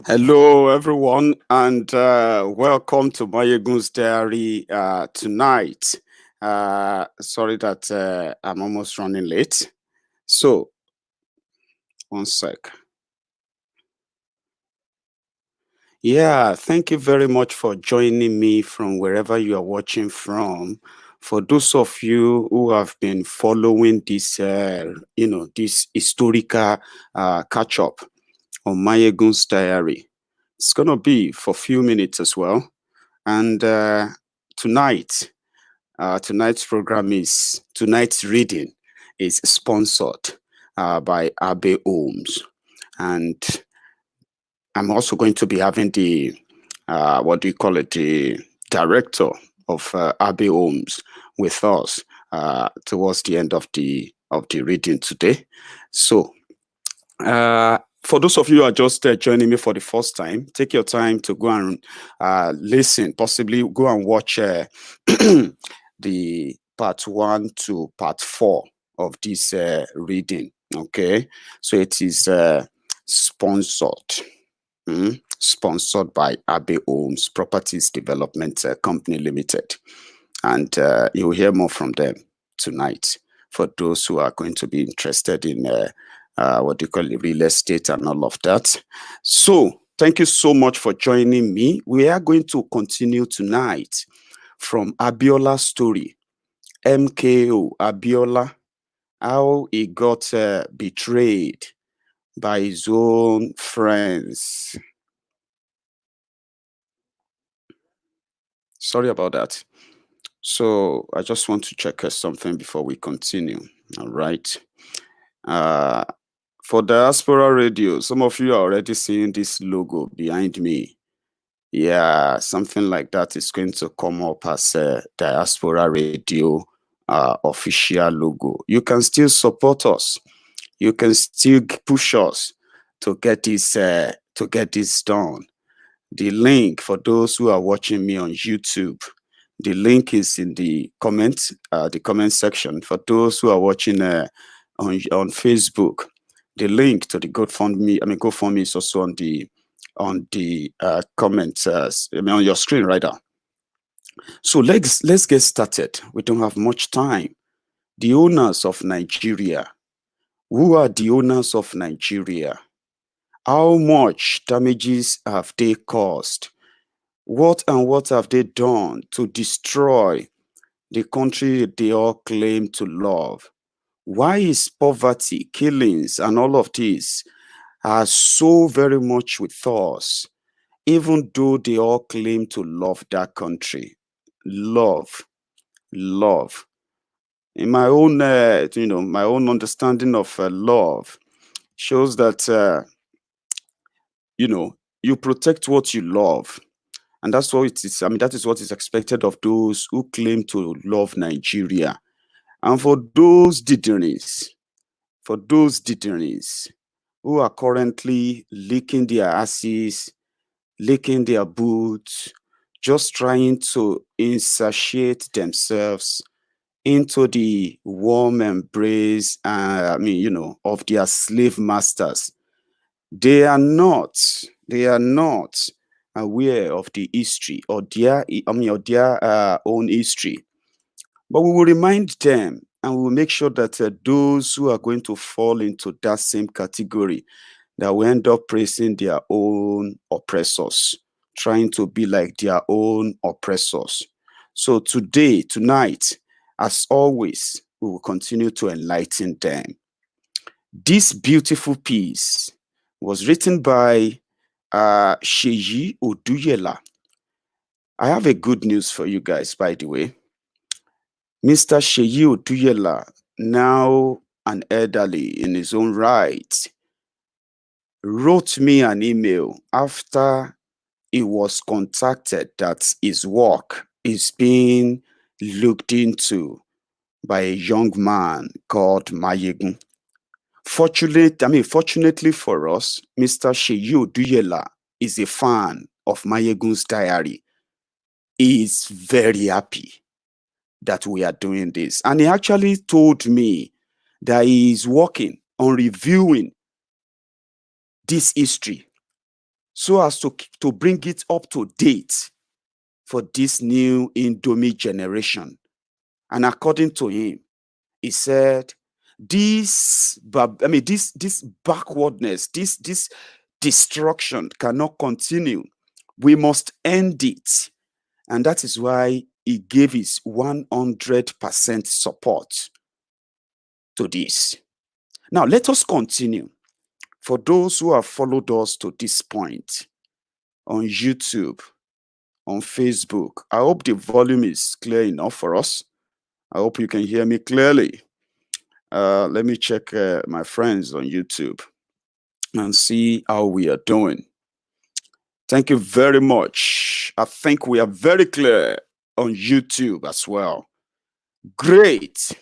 Hello, everyone, and welcome to Maiyegun's Diary tonight. Sorry that I'm almost running late. So, one sec. Yeah, thank you very much for joining me from wherever you are watching from. For those of you who have been following this, this historical catch up on Maiyegun's Diary, it's gonna be for a few minutes as well. And tonight, tonight's reading is sponsored by Abe Ohms, and I'm also going to be having the the director of Abe Ohms with us towards the end of the reading today. So. For those of you who are just joining me for the first time, take your time to go and listen, possibly go and watch the part 1 to part 4 of this reading. Okay, so it is sponsored. Sponsored by Abe Ohms Properties Development Company Limited. And you'll hear more from them tonight for those who are going to be interested in real estate and all of that. So thank you so much for joining me. We are going to continue tonight from Abiola's story, MKO Abiola, how he got betrayed by his own friends. Sorry about that. So I just want to check something before we continue. All right. For Diaspora Radio, some of you are already seeing this logo behind me. Yeah, something like that is going to come up as a Diaspora Radio official logo. You can still support us. You can still push us to get this done. The link for those who are watching me on YouTube, the link is in the comment section. For those who are watching on Facebook, the link to the GoFundMe is also on the comments. On your screen right now. So let's get started. We don't have much time. The owners of Nigeria. Who are the owners of Nigeria? How much damages have they caused? What have they done to destroy the country they all claim to love? Why is poverty, killings, and all of this are so very much with us, even though they all claim to love that country? Love. In my own, my own understanding of love shows that, you protect what you love. And that's what it is. That is what is expected of those who claim to love Nigeria. And for those didderies who are currently licking their asses, licking their boots, just trying to insatiate themselves into the warm embrace, of their slave masters. They are not aware of the history or their own history. But we will remind them, and we will make sure that those who are going to fall into that same category, that will end up praising their own oppressors, trying to be like their own oppressors. So tonight, as always, we will continue to enlighten them. This beautiful piece was written by Oluseyi Oduyela. I have a good news for you guys, by the way. Mr. Oluseyi Oduyela, now an elderly in his own right, wrote me an email after he was contacted that his work is being looked into by a young man called Maiyegun. Fortunately for us, Mr. Oluseyi Oduyela is a fan of Maiyegun's diary. He is very happy that we are doing this. And he actually told me that he is working on reviewing this history so as to bring it up to date for this new Indomie generation. And according to him, he said, this backwardness, this destruction cannot continue. We must end it. And that is why he gave his 100% support to this. Now, let us continue. For those who have followed us to this point on YouTube, on Facebook, I hope the volume is clear enough for us. I hope you can hear me clearly. Let me check my friends on YouTube and see how we are doing. Thank you very much. I think we are very clear on YouTube as well. Great.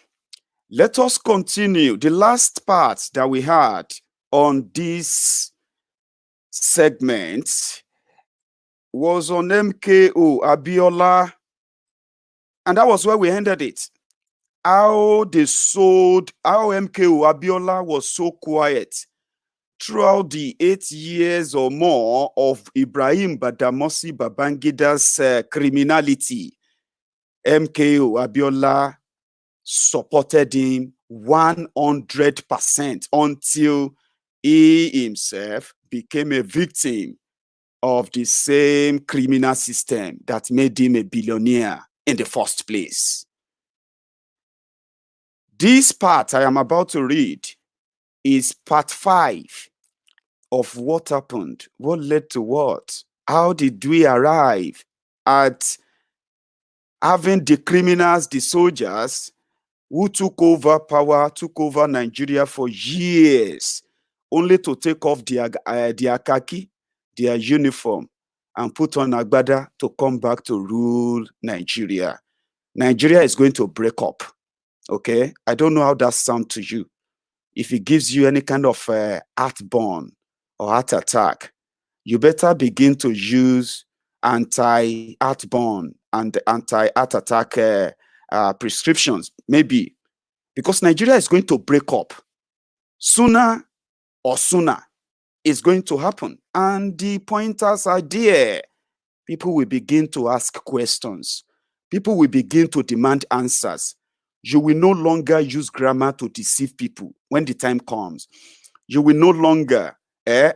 Let us continue. The last part that we had on this segment was on MKO Abiola, and that was where we ended it. How MKO Abiola was so quiet throughout the 8 years or more of Ibrahim Badamasi Babangida's criminality. MKO Abiola supported him 100% until he himself became a victim of the same criminal system that made him a billionaire in the first place. This part I am about to read is part 5 of what happened, what led to what, how did we arrive at having the criminals, the soldiers who took over power, took over Nigeria for years, only to take off their khaki, their uniform, and put on agbada to come back to rule Nigeria. Nigeria is going to break up, okay? I don't know how that sounds to you. If it gives you any kind of heartburn or heart attack, you better begin to use anti-heartburn and anti-heart attack prescriptions, maybe, because Nigeria is going to break up. Sooner or sooner, it's going to happen. And the pointers are there. People will begin to ask questions. People will begin to demand answers. You will no longer use grammar to deceive people when the time comes. You will no longer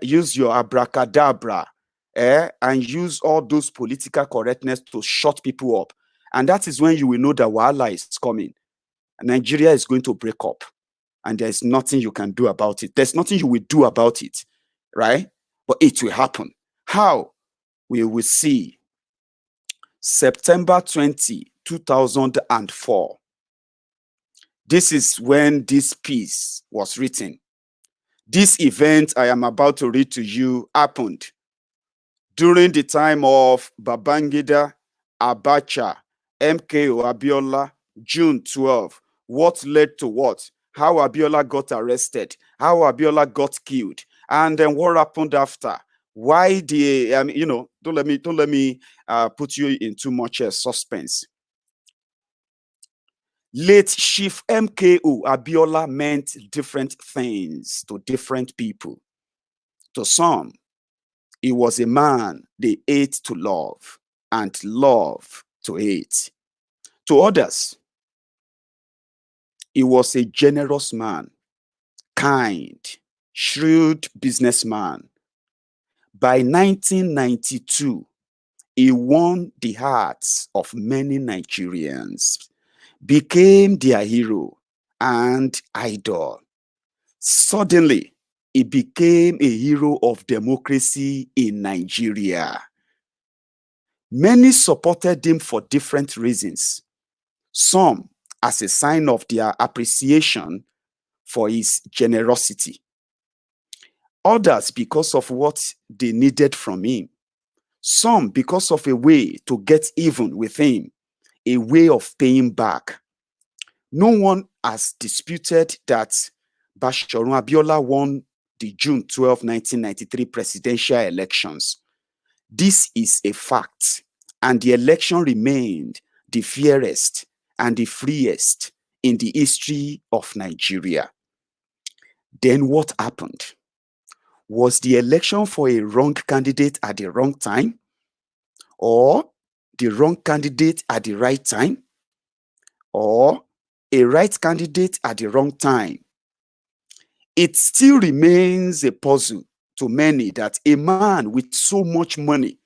use your abracadabra and use all those political correctness to shut people up. And that is when you will know that wahala is coming. Nigeria is going to break up. And there's nothing you can do about it. There's nothing you will do about it, right? But it will happen. How? We will see. September 20, 2004. This is when this piece was written. This event I am about to read to you happened during the time of Babangida, Abacha, MKO Abiola, June 12. What led to what? How Abiola got arrested, how Abiola got killed, and then what happened after. Why don't let me put you in too much suspense. Late Chief MKO Abiola meant different things to different people. To some, he was a man they hate to love and love to hate. To others, he was a generous man, kind, shrewd businessman. By 1992, he won the hearts of many Nigerians, became their hero and idol. Suddenly, he became a hero of democracy in Nigeria. Many supported him for different reasons. Some as a sign of their appreciation for his generosity. Others because of what they needed from him. Some because of a way to get even with him, a way of paying back. No one has disputed that Basharun Abiola won the June 12, 1993 presidential elections. This is a fact, and the election remained the fairest and the freest in the history of Nigeria. Then what happened? Was the election for a wrong candidate at the wrong time, or the wrong candidate at the right time, or a right candidate at the wrong time? It still remains a puzzle to many that a man with so much money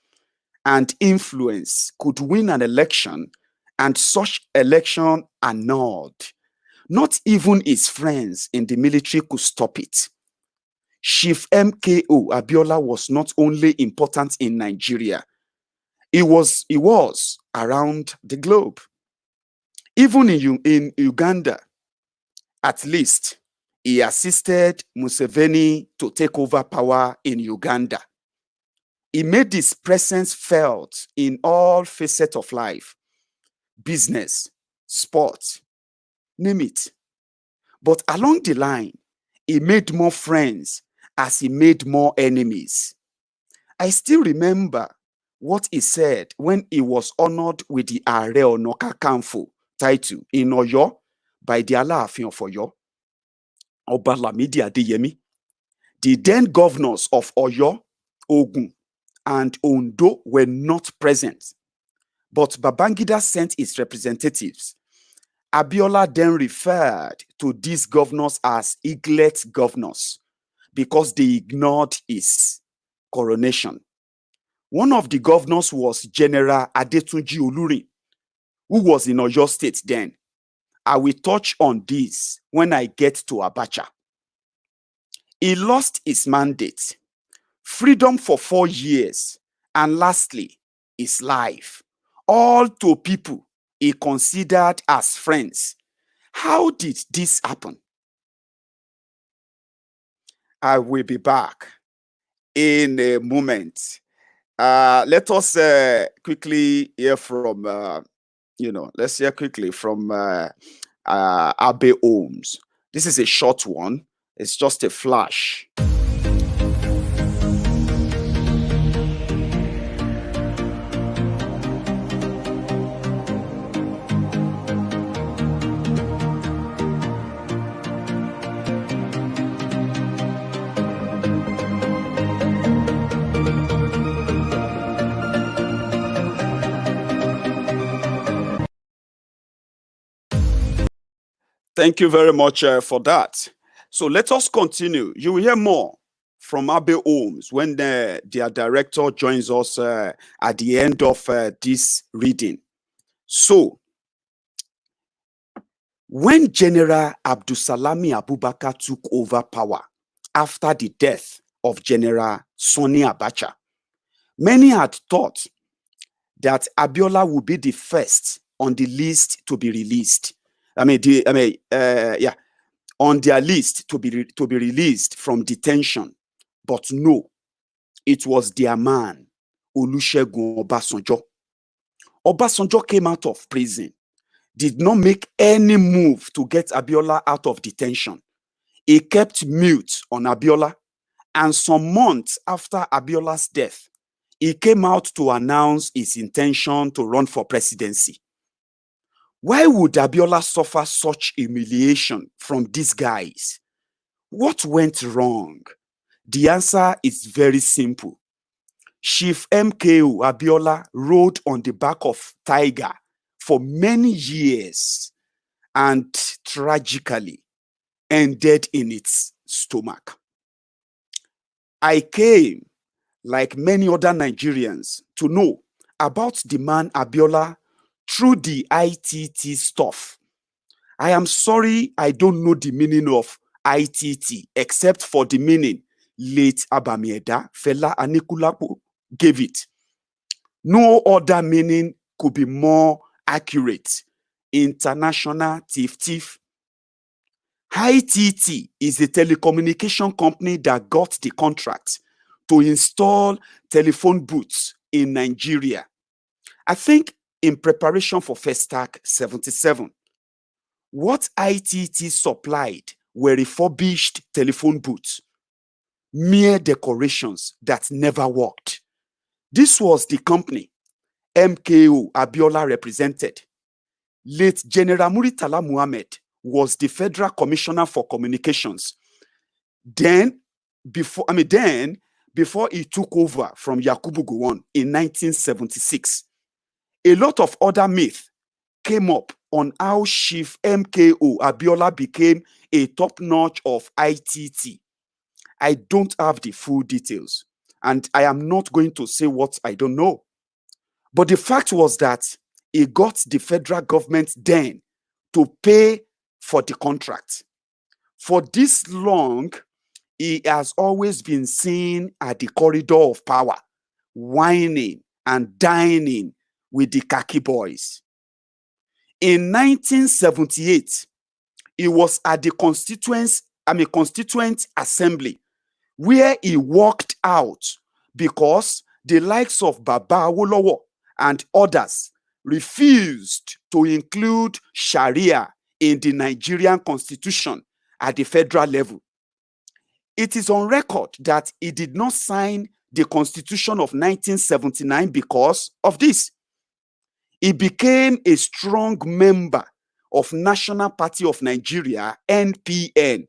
and influence could win an election and such election annulled. Not even his friends in the military could stop it. Chief MKO Abiola was not only important in Nigeria, he was around the globe. Even in Uganda, at least, he assisted Museveni to take over power in Uganda. He made his presence felt in all facets of life: business, sport, name it. But along the line, he made more friends as he made more enemies. I still remember what he said when he was honored with the Are Ona Kakanfo title in Oyo by the Alaafin of Oyo, Oba Lamidi Adeyemi. The then governors of Oyo, Ogun, and Ondo were not present, but Babangida sent his representatives. Abiola then referred to these governors as eaglet governors because they ignored his coronation. One of the governors was General Adetunji Oluri, who was in Oyo State then. I will touch on this when I get to Abacha. He lost his mandate, freedom for 4 years, and lastly, his life, all to people he considered as friends. How did this happen? I will be back in a moment. Let us quickly hear from, let's hear quickly from Abe Holmes. This is a short one. It's just a flash. Thank you very much for that. So let us continue. You will hear more from Abe Holmes when their director joins us at the end of this reading. So, when General Abdusalami Abubakar took over power after the death of General Sanni Abacha, many had thought that Abiola would be the first on the list to be released. On their list to be released from detention. But no, it was their man, Olusegun Obasanjo. Obasanjo came out of prison, did not make any move to get Abiola out of detention. He kept mute on Abiola, and some months after Abiola's death, he came out to announce his intention to run for presidency. Why would Abiola suffer such humiliation from these guys? What went wrong? The answer is very simple. Chief MKO Abiola rode on the back of Tiger for many years and tragically ended in its stomach. I came, like many other Nigerians, to know about the man Abiola through the ITT stuff. I am sorry I don't know the meaning of ITT except for the meaning late Abamieda Fela Anikulapo gave it. No other meaning could be more accurate. International Tif. ITT is a telecommunication company that got the contract to install telephone booths in Nigeria. I think in preparation for Festac 77. What ITT supplied were refurbished telephone booths, mere decorations that never worked. This was the company MKO Abiola represented. Late General Muritala Muhammad was the Federal Commissioner for Communications. Then before he took over from Yakubu Gowon in 1976, a lot of other myths came up on how Chief MKO Abiola became a top-notch of ITT. I don't have the full details, and I am not going to say what I don't know. But the fact was that he got the federal government then to pay for the contract. For this long, he has always been seen at the corridor of power, whining and dining with the khaki boys. In 1978, he was at the constituent assembly where he walked out because the likes of Baba Awolowo and others refused to include Sharia in the Nigerian constitution at the federal level. It is on record that he did not sign the Constitution of 1979 because of this. He became a strong member of National Party of Nigeria, NPN,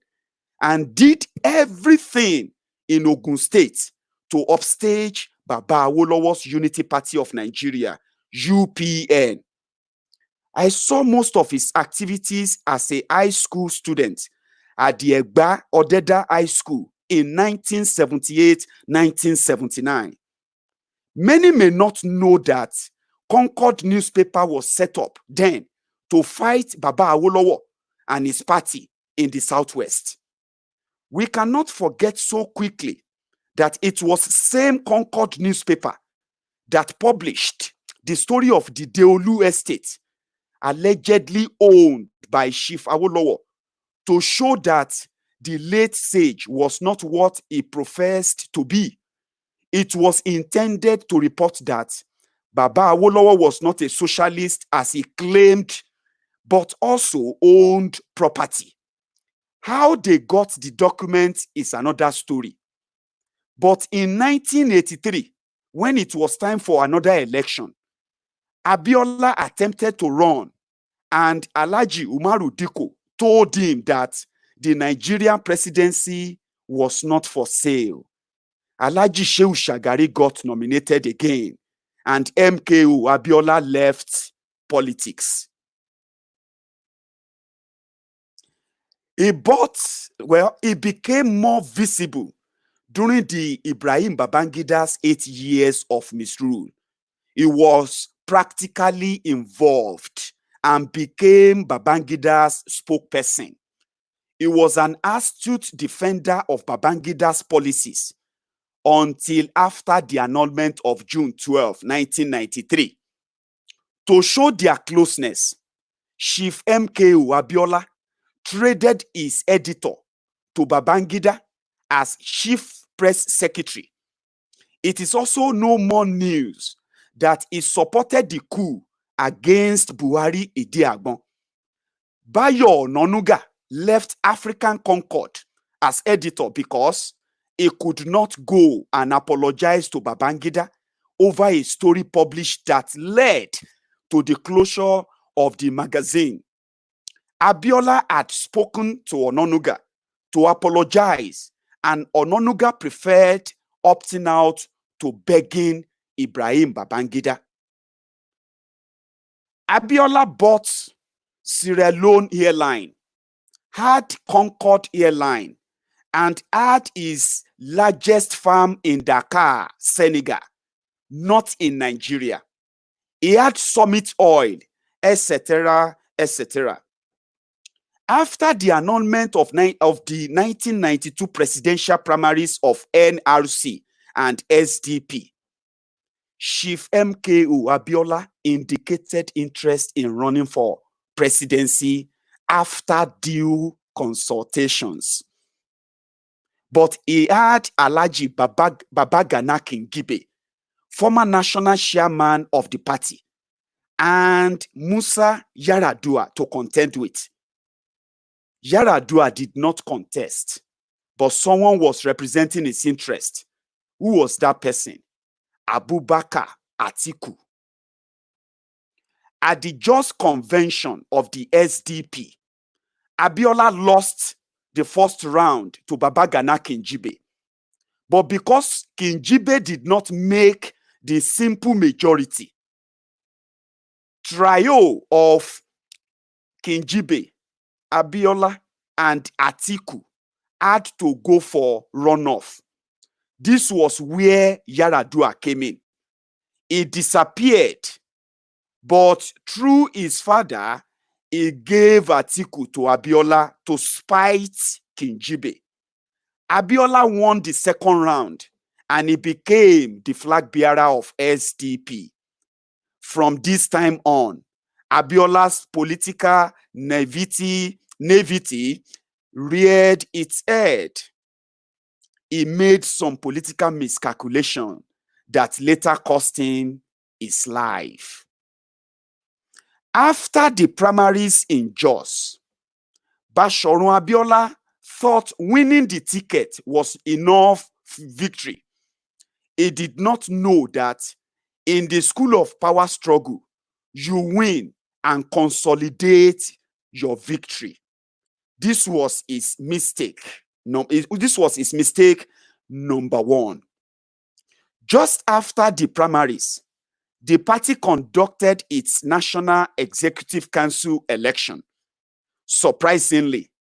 and did everything in Ogun State to upstage Baba Awolowo's Unity Party of Nigeria, UPN. I saw most of his activities as a high school student at the Egba Odeda High School in 1978-1979. Many may not know that Concord newspaper was set up then to fight Baba Awolowo and his party in the Southwest. We cannot forget so quickly that it was the same Concord newspaper that published the story of the Deolu estate, allegedly owned by Chief Awolowo, to show that the late sage was not what he professed to be. It was intended to report that Baba Awolowo was not a socialist as he claimed, but also owned property. How they got the document is another story. But in 1983, when it was time for another election, Abiola attempted to run, and Alhaji Umaru Dikko told him that the Nigerian presidency was not for sale. Alhaji Shehu Shagari got nominated again, and MKO Abiola left politics. He became more visible during the Ibrahim Babangida's 8 years of misrule. He was practically involved and became Babangida's spokesperson. He was an astute defender of Babangida's policies until after the annulment of June 12, 1993. To show their closeness, Chief MKO Abiola traded his editor to Babangida as chief press secretary. It is also no more news that he supported the coup against Buhari Idiagbon. Bayo Onanuga left African Concord as editor because he could not go and apologize to Babangida over a story published that led to the closure of the magazine. Abiola had spoken to Onanuga to apologize, and Onanuga preferred opting out to begging Ibrahim Babangida. Abiola bought Sierra Leone Airline, had Concord Airline, and had his largest farm in Dakar, Senegal, not in Nigeria. He had Summit Oil, etc., etc. After the annulment of the 1992 presidential primaries of NRC and SDP, Chief MKO Abiola indicated interest in running for presidency after due consultations. But he had Alhaji Babagana Kingibe, former national chairman of the party, and Musa Yaradua to contend with. Yaradua did not contest, but someone was representing his interest. Who was that person? Abubakar Atiku. At the Just Convention of the SDP, Abiola lost the first round to Babagana Kingibe But because Kingibe did not make the simple majority, trio of Kingibe, Abiola, and Atiku had to go for runoff. This was where Yaradua came in. He disappeared, but through his father, he gave Atiku to Abiola to spite Kingibe. Abiola won the second round and he became the flag bearer of SDP. From this time on, Abiola's political naivety reared its head. He made some political miscalculation that later cost him his life. After the primaries in Jos, Basharun Abiola thought winning the ticket was enough victory. He did not know that in the school of power struggle, you win and consolidate your victory. This was his mistake. This was his mistake number one. Just after the primaries, the party conducted its National Executive Council election. Surprisingly,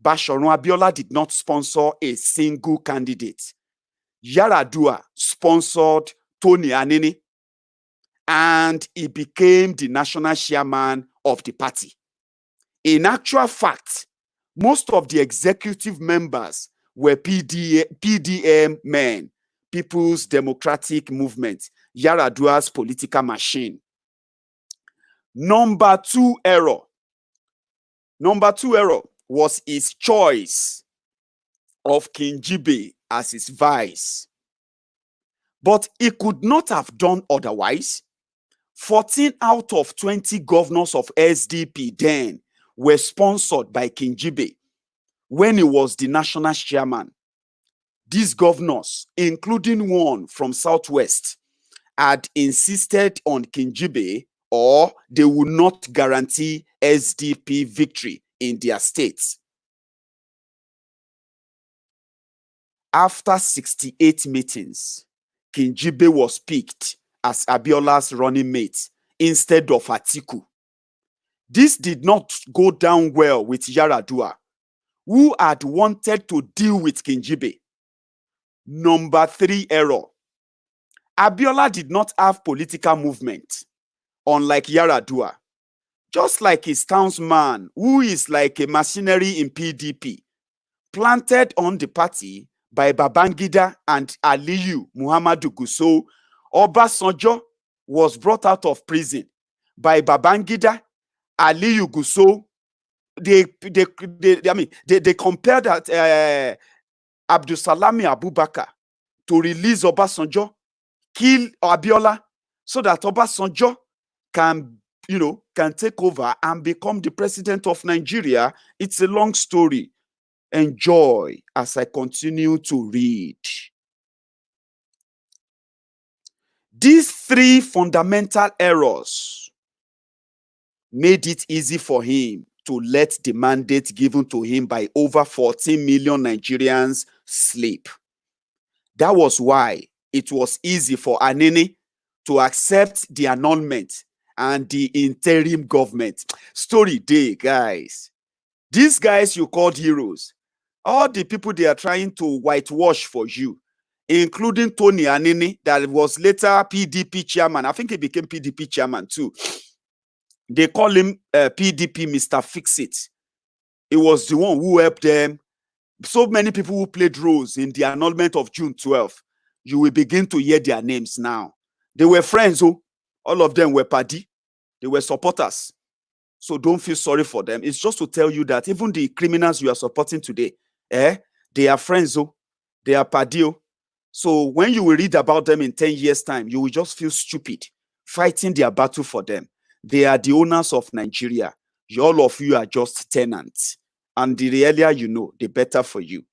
Basharun Abiola did not sponsor a single candidate. Yaradua sponsored Tony Anini, and he became the national chairman of the party. In actual fact, most of the executive members were PDM men, People's Democratic Movement, Yaradua's political machine. Number two error was his choice of Kingibe as his vice. But he could not have done otherwise. 14 out of 20 governors of SDP then were sponsored by Kingibe when he was the national chairman. These governors, including one from Southwest, had insisted on Kingibe or they would not guarantee SDP victory in their states. After 68 meetings, Kingibe was picked as Abiola's running mate instead of Atiku. This did not go down well with Yaradua, who had wanted to deal with Kingibe. Number three error. Abiola did not have political movement, unlike Yaradua. Just like his townsman, who is like a machinery in PDP, planted on the party by Babangida and Aliyu Muhammadu Gusau, Obasanjo was brought out of prison by Babangida, Aliyu Gusau. They compared that Abdusalami Abubakar to release Obasanjo, kill Abiola, so that Obasanjo can take over and become the president of Nigeria. It's a long story. Enjoy as I continue to read. These three fundamental errors made it easy for him to let the mandate given to him by over 14 million Nigerians slip. That was why it was easy for Anini to accept the annulment and the interim government. Story day, guys. These guys you called heroes, all the people they are trying to whitewash for you, including Tony Anini, that was later PDP chairman. I think he became PDP chairman too. They call him PDP Mr. Fix-It. He was the one who helped them. So many people who played roles in the annulment of June 12th. You will begin to hear their names now. They were friends, oh. All of them were party. They were supporters. So don't feel sorry for them. It's just to tell you that even the criminals you are supporting today, they are friends, oh. They are party, oh. So when you will read about them in 10 years' time, you will just feel stupid fighting their battle for them. They are the owners of Nigeria. All of you are just tenants. And the earlier you know, the better for you.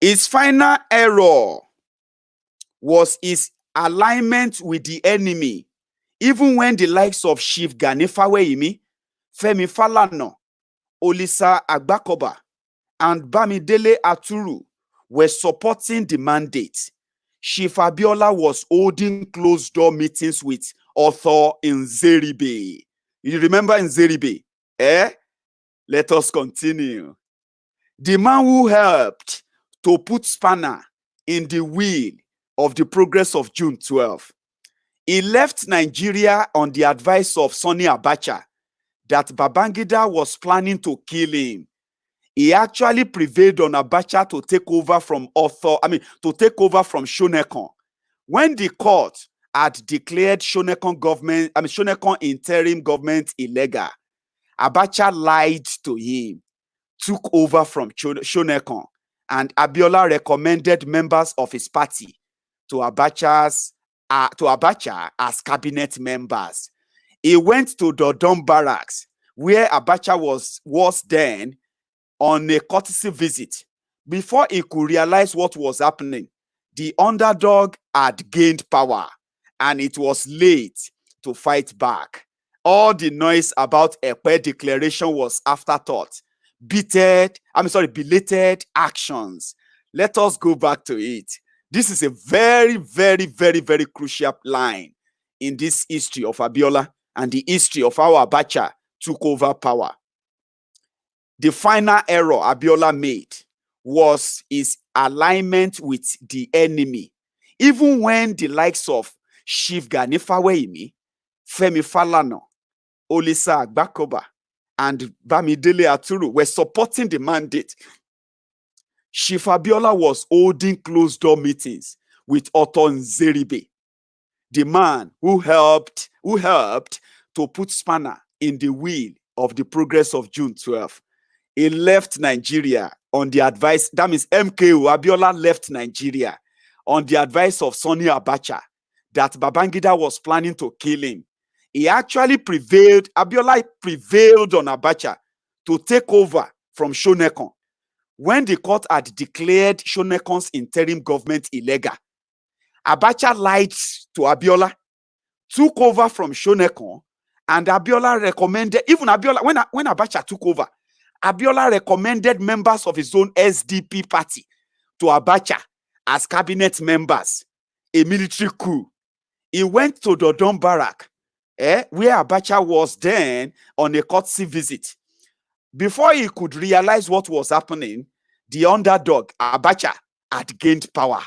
His final error was his alignment with the enemy. Even when the likes of Chief Gani Faweyimi, Femi Falana, Olisa Agbakoba, and Bamidele Aturu were supporting the mandate, Chief Abiola was holding closed-door meetings with author Nzeribe. You remember Nzeribe? Let us continue. The man who helped to put spanner in the wheel of the progress of June 12. He left Nigeria on the advice of Sanni Abacha that Babangida was planning to kill him. He actually prevailed on Abacha to take over from Shonekon. When the court had declared Shonekon interim government illegal, Abacha lied to him, took over from Shonekon, and Abiola recommended members of his party to Abacha as cabinet members. He went to Dodon Barracks, where Abacha was then on a courtesy visit. Before he could realize what was happening, the underdog had gained power, and it was late to fight back. All the noise about Ekpe declaration was afterthought. Belated actions. Let us go back to it. This is a very, very, very, very crucial line in this history of Abiola and the history of how Abacha took over power. The final error Abiola made was his alignment with the enemy. Even when the likes of Chief Gani Faweyimi, Femi Falana, Olisa Agbakoba, and Bamidele Aturu were supporting the mandate, Chief Abiola was holding closed-door meetings with Otto Nzeribe, the man who helped to put spanner in the wheel of the progress of June 12. He left Nigeria on the advice, that means MKO, Abiola left Nigeria on the advice of Sanni Abacha that Babangida was planning to kill him. Abiola prevailed on Abacha to take over from Shonekon when the court had declared Shonekon's interim government illegal. Abacha lied to Abiola, took over from Shonekon, and Abiola recommended, when Abacha took over, Abiola recommended members of his own SDP party to Abacha as cabinet members, a military coup. He went to Dodon Barrack, where Abacha was then on a courtesy visit. Before he could realize what was happening, the underdog, Abacha, had gained power,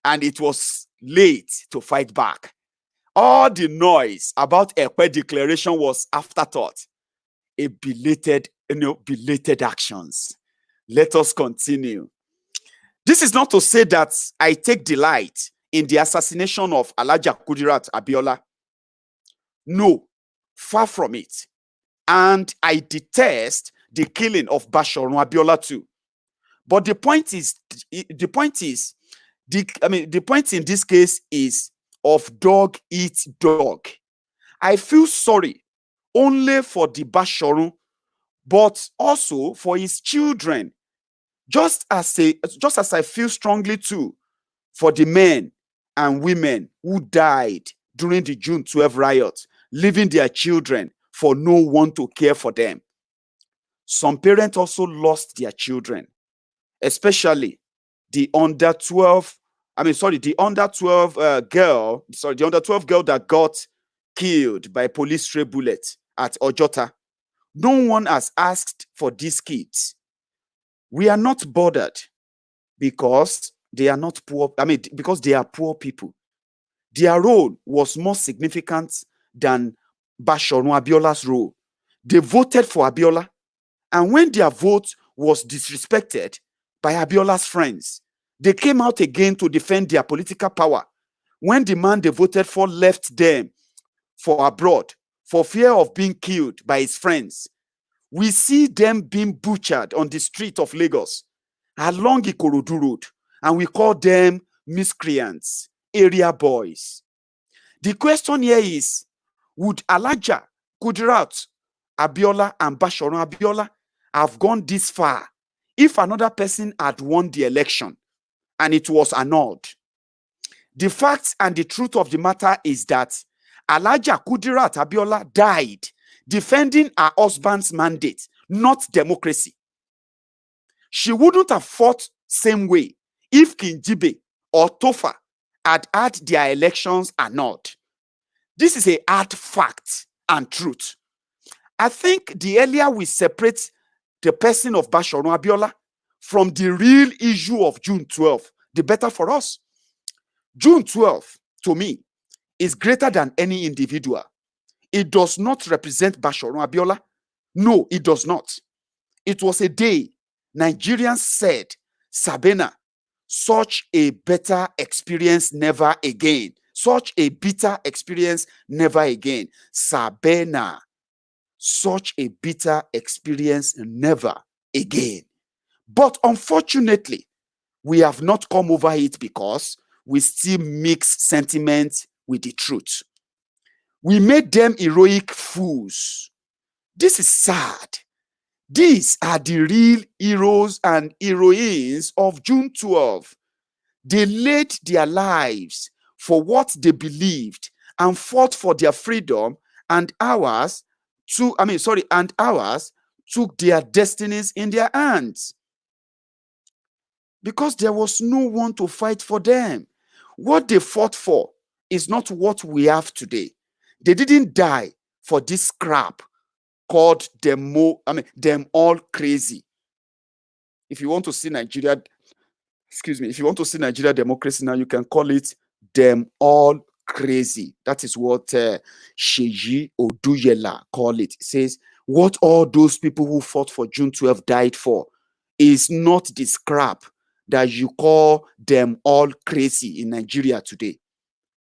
and it was late to fight back. All the noise about Ekpe declaration was afterthought. Belated actions. Let us continue. This is not to say that I take delight in the assassination of Alhaji Kudirat Abiola. No, far from it. And I detest the killing of Basharun Abiola too. But the point in this case is of dog eat dog. I feel sorry only for the Basharun, but also for his children. Just as I feel strongly too for the men and women who died during the June 12 riot, leaving their children for no one to care for them. Some parents also lost their children, especially the under 12 girl that got killed by police stray bullets at Ojota. No one has asked for these kids. We are not bothered because they are not poor. Because they are poor people. Their role was more significant than Basharun Abiola's role. They voted for Abiola, and when their vote was disrespected by Abiola's friends, they came out again to defend their political power. When the man they voted for left them for abroad for fear of being killed by his friends, we see them being butchered on the street of Lagos along Ikorodu Road, and we call them miscreants, area boys. The question here is, would Alhaji Kudirat Abiola and Basharun Abiola have gone this far if another person had won the election and it was annulled? The fact and the truth of the matter is that Alhaji Kudirat Abiola died defending her husband's mandate, not democracy. She wouldn't have fought same way if Kinjibe or Tofa had had their elections annulled. This is a hard fact and truth. I think the earlier we separate the person of Basharu Abiola from the real issue of June 12th, the better for us. June 12th, to me, is greater than any individual. It does not represent Basharu Abiola. No, it does not. It was a day Nigerians said, Sabena, such a better experience never again. Such a bitter experience never again. Sabena, such a bitter experience never again. But unfortunately, we have not come over it because we still mix sentiment with the truth. We made them heroic fools. This is sad. These are the real heroes and heroines of June 12. They laid their lives for what they believed and fought for their freedom, and ours took their destinies in their hands. Because there was no one to fight for them. What they fought for is not what we have today. They didn't die for this crap called them all crazy. If you want to see Nigeria, if you want to see Nigeria democracy now, you can call it them all crazy. That is what Oluseyi Oduyela call it. It says, what all those people who fought for June 12 died for is not the scrap that you call them all crazy in Nigeria today.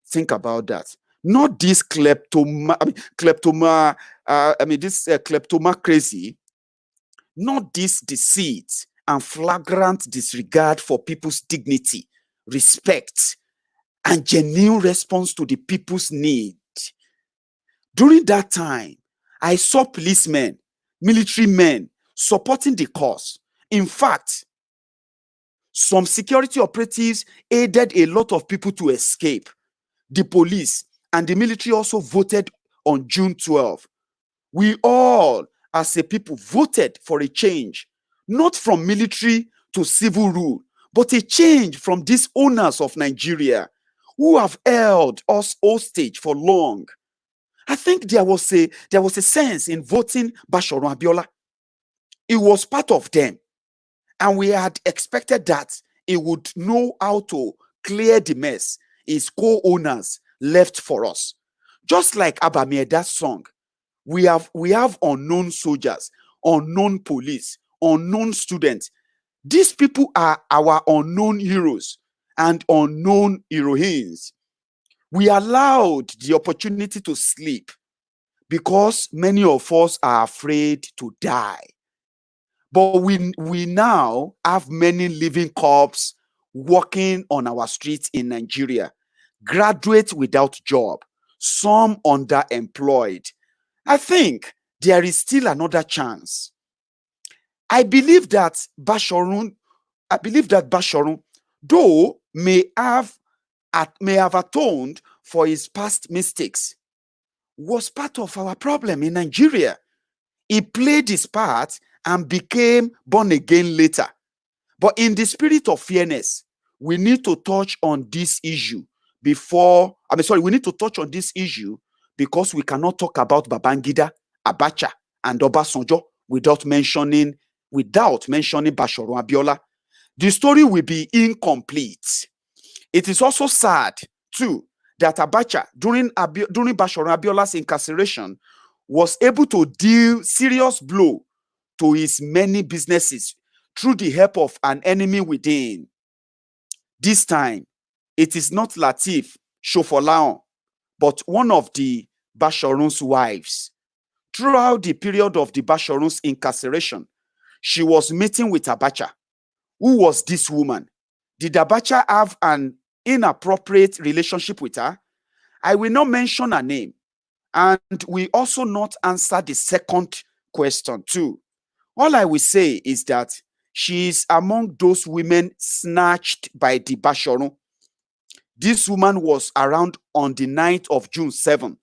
Think about that. Not this kleptoma crazy, not this deceit and flagrant disregard for people's dignity, respect, and genuine response to the people's need. During that time, I saw policemen, military men supporting the cause. In fact, some security operatives aided a lot of people to escape. The police and the military also voted on June 12. We all, as a people, voted for a change, not from military to civil rule, but a change from these owners of Nigeria who have held us hostage for long. I think there was a sense in voting Basharu Abiola. It was part of them. And we had expected that he would know how to clear the mess his co-owners left for us. Just like Abamieda's song, we have unknown soldiers, unknown police, unknown students. These people are our unknown heroes and unknown heroines. We allowed the opportunity to sleep because many of us are afraid to die. But we now have many living corpses walking on our streets in Nigeria, graduates without job, some underemployed. I think there is still another chance. I believe that Basharu, though may have atoned for his past mistakes, was part of our problem in Nigeria. He played his part and became born again later. But in the spirit of fairness, we need to touch on this issue we need to touch on this issue because we cannot talk about Babangida, Abacha, and Obasanjo without mentioning Basharu Abiola. The story will be incomplete. It is also sad, too, that Abacha, during Basharu Abiola's incarceration, was able to deal serious blow to his many businesses through the help of an enemy within. This time, it is not Lateef Shofolaon, but one of the Basharun's wives. Throughout the period of the Basharun's incarceration, she was meeting with Abacha. Who was this woman? Did Abacha have an inappropriate relationship with her? I will not mention her name, and we also not answer the second question too. All I will say is that she is among those women snatched by the Basharu. This woman was around on the night of June 7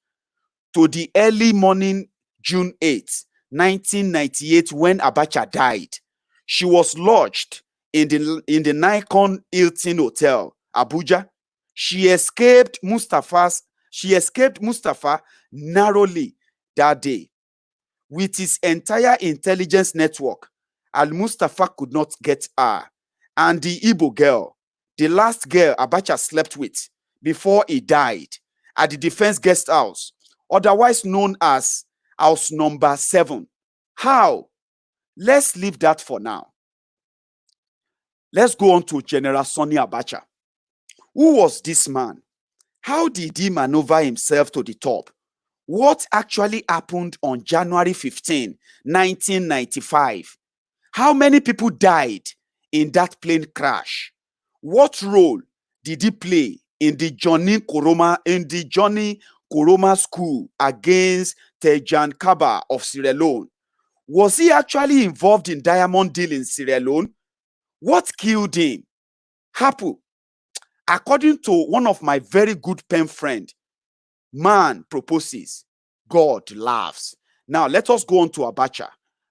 to the early morning June 8, 1998, when Abacha died. She was lodged in the Nikon Hilton Hotel, Abuja. She escaped Mustafa narrowly that day. With his entire intelligence network, Al Mustafa could not get her. And the Igbo girl, the last girl Abacha slept with before he died, at the Defense Guest House, otherwise known as House Number 7. How? Let's leave that for now. Let's go on to General Sanni Abacha. Who was this man? How did he maneuver himself to the top? What actually happened on January 15, 1995? How many people died in that plane crash? What role did he play in the Johnny Koroma school against Tejan Kaba of Sierra Leone? Was he actually involved in diamond deal in Sierra Leone? What killed him? Hapu. According to one of my very good pen friend, man proposes, God laughs. Now let us go on to Abacha.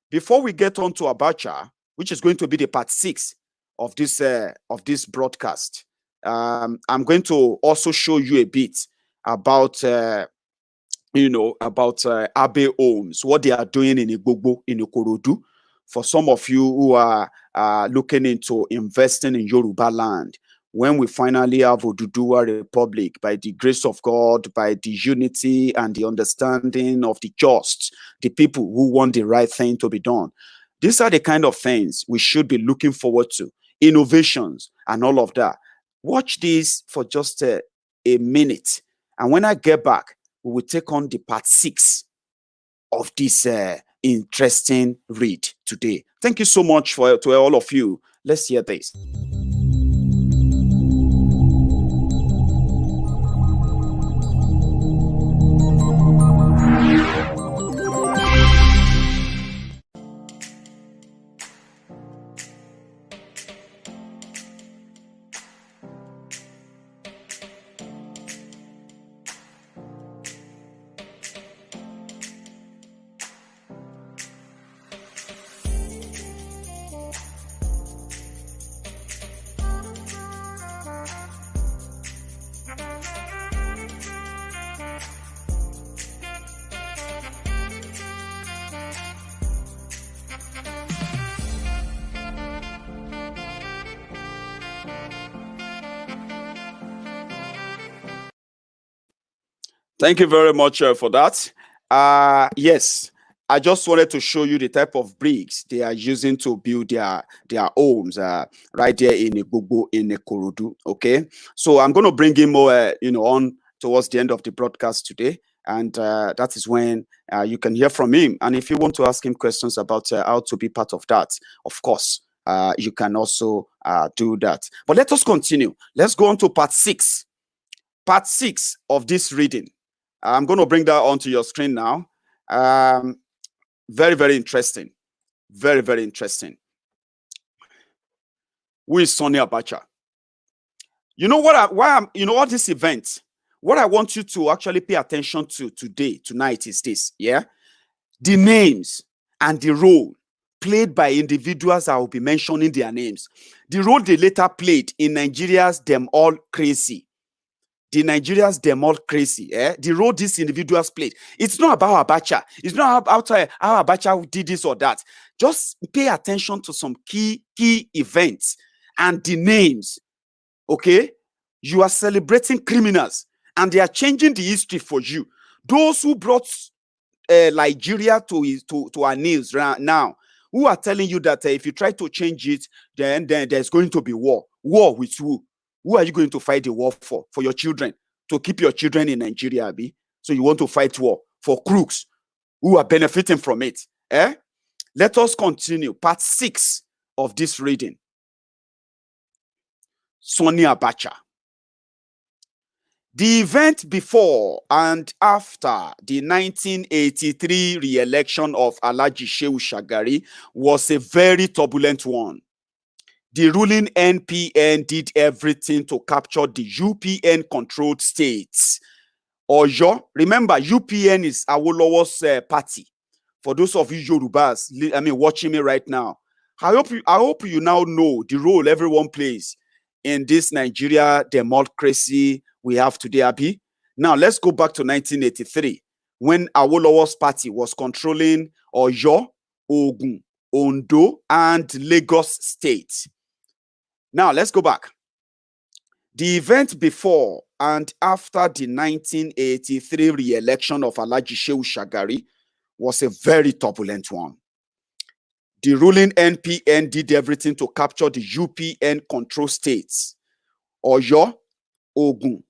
Before we get on to Abacha, which is going to be the part 6 of this broadcast, I'm going to also show you a bit about Abe Homes, what they are doing in Igbogbo, in Ikorodu. For some of you who are looking into investing in Yoruba land, when we finally have Oduduwa Republic, by the grace of God, by the unity and the understanding of the just, the people who want the right thing to be done. These are the kind of things we should be looking forward to. Innovations and all of that. Watch this for just a minute. And when I get back, we will take on the part 6 of this interesting read today. Thank you so much to all of you. Let's hear this. Thank you very much for that. Yes, I just wanted to show you the type of bricks they are using to build their homes right there in Igbogbo, in Ikorodu. Okay, so I'm going to bring him more, on towards the end of the broadcast today, and that is when you can hear from him. And if you want to ask him questions about how to be part of that, of course, you can also do that. But let us continue. Let's go on to part 6. Part 6 of this reading. I'm going to bring that onto your screen now. Very, very interesting. Very, very interesting. Who is Sanni Abacha? You know what? All this event, what I want you to actually pay attention to tonight is this. Yeah, the names and the role played by individuals. I will be mentioning their names. The role they later played in Nigeria's Them All Crazy. The Nigerians democracy, the role these individuals played. It's not about Abacha. It's not about how Abacha did this or that. Just pay attention to some key events and the names. Okay? You are celebrating criminals and they are changing the history for you. Those who brought Nigeria to our knees right now, who are telling you that if you try to change it, then there's going to be war. War with who? Who are you going to fight the war for? For your children, to keep your children in Nigeria, Abi? So you want to fight war for crooks who are benefiting from it. Let us continue. Part 6 of this reading. Sanni Abacha. The event before and after the 1983 re-election of Alhaji Shehu Shagari was a very turbulent one. The ruling NPN did everything to capture the UPN-controlled states. Oyo, remember, UPN is Awolowo's party. For those of you Yorubas, watching me right now, I hope you now know the role everyone plays in this Nigeria democracy we have today, Abi. Now let's go back to 1983 when Awolowo's party was controlling Oyo, Ogun, Ondo, and Lagos State. Now let's go back. The event before and after the 1983 re-election of Alhaji Shehu Shagari was a very turbulent one. The ruling NPN did everything to capture the UPN control states, Oyo, Ogun,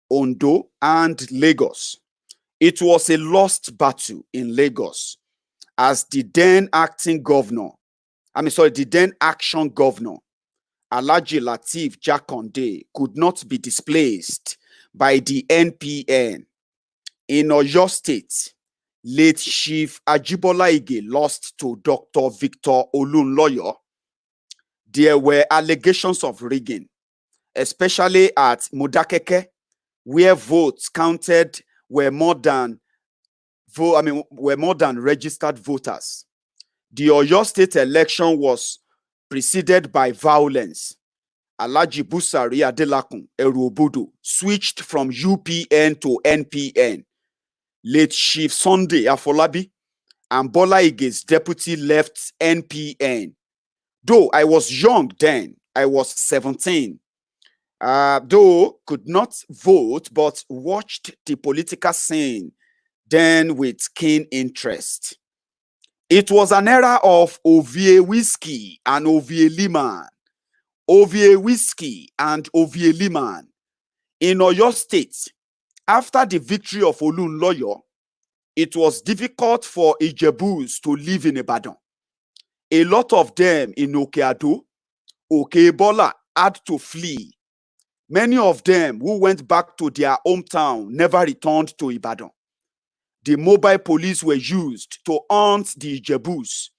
Ondo, and Lagos. It was a lost battle in Lagos as the then action governor, Alhaji Lateef Jakonde, could not be displaced by the NPN. In Oyo State, late Chief Ajibola Ige lost to Dr. Victor Olunloyo. There were allegations of rigging, especially at Modakeke, where votes counted were more than registered voters. The Oyo State election was preceded by violence. Alhaji Busari Adelakun Eruobodo switched from UPN to NPN. Late Chief Sunday Afolabi and Bola Ige's deputy left NPN. Though I was young then, I was 17. Though could not vote, but watched the political scene then with keen interest. It was an era of Ovie Whiskey and Ovie Liman. Ovie Whiskey and Ovie Liman. In Oyo State, after the victory of Olunloyo, it was difficult for Ijebus to live in Ibadan. A lot of them in Okeado, Okebola had to flee. Many of them who went back to their hometown never returned to Ibadan. The mobile police were used to hunt the Ijebus.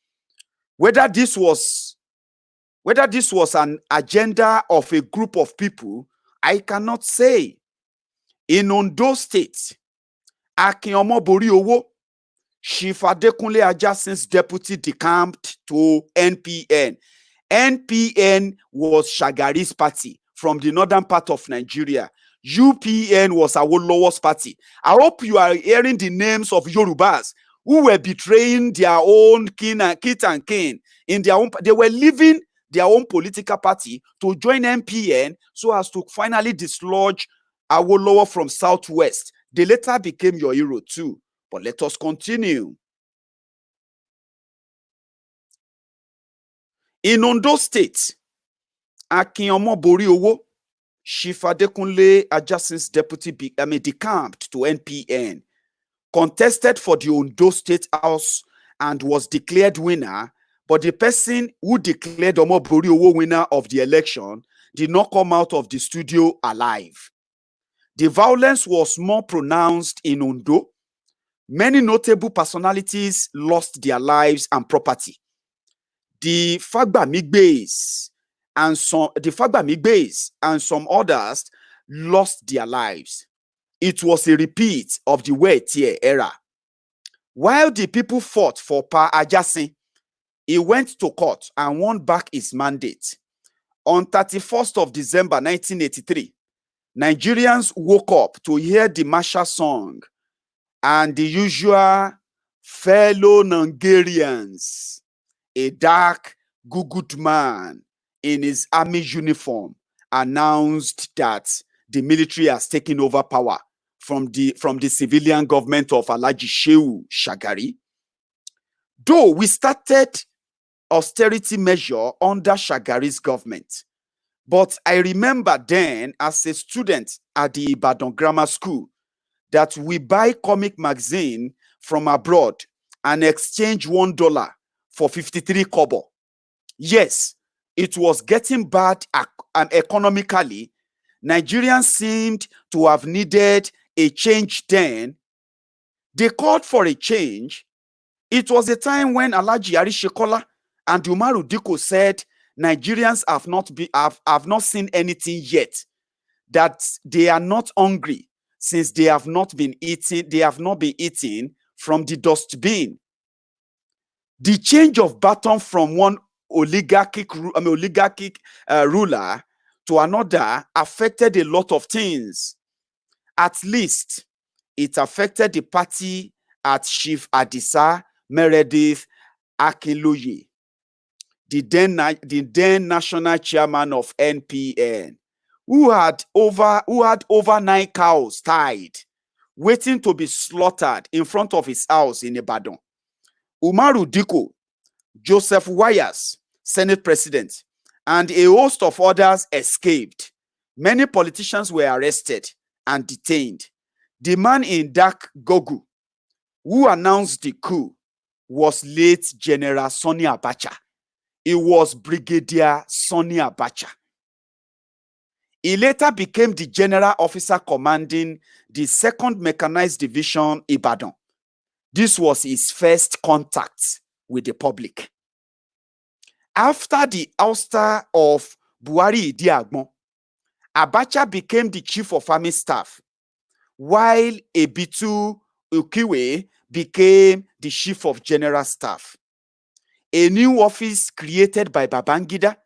Whether this was an agenda of a group of people, I cannot say. In Ondo State, Akinyomo Boriowo, Chief Adekunle Ajasin's deputy decamped to NPN. NPN was Shagari's party from the northern part of Nigeria. UPN was Awolowo's party. I hope you are hearing the names of Yorubas who were betraying their own kin and kin in their own. They were leaving their own political party to join NPN so as to finally dislodge Awolowo from Southwest. They later became your hero too. But let us continue. In Ondo State, Akinyomo Boriowo, Chief Adekunle Ajasin's deputy decamped to NPN, contested for the Ondo State House and was declared winner, but the person who declared Omo Boriowo winner of the election did not come out of the studio alive. The violence was more pronounced in Ondo. Many notable personalities lost their lives and property. The Fagbamigbe's and some others lost their lives. It was a repeat of the Wetie era. While the people fought for Pa Ajasin, he went to court and won back his mandate. On 31st of December 1983, Nigerians woke up to hear the martial song and the usual fellow Nigerians, a dark, good man in his army uniform announced that the military has taken over power from the civilian government of Alhaji Shehu Shagari. Though we started austerity measure under Shagari's government, but I remember then as a student at the Ibadan Grammar School that we buy comic magazine from abroad and exchange $1 for 53 kobo. Yes, it was getting bad economically. Nigerians seemed to have needed a change then. They called for a change. It was a time when Alhaji Arishekola and Umaru Diko said Nigerians have not seen anything yet, that they are not hungry since they have not been eating from the dustbin. The change of baton from one oligarchic ruler to another affected a lot of things. At least it affected the party at Chief Adisa Meredith Akinloye, the then national chairman of NPN, who had over 9 cows tied, waiting to be slaughtered in front of his house in Ibadan. Umaru Diko, Joseph Wires, Senate President, and a host of others escaped. Many politicians were arrested and detained. The man in dark gogu who announced the coup was late General Sanni Abacha. It was Brigadier Sanni Abacha. He later became the general officer commanding the 2nd Mechanized Division Ibadan. This was his first contact with the public. After the ouster of Buhari Idi Agbon, Abacha became the chief of army staff, while Ebitu Ukiwe became the chief of general staff. A new office created by Babangida,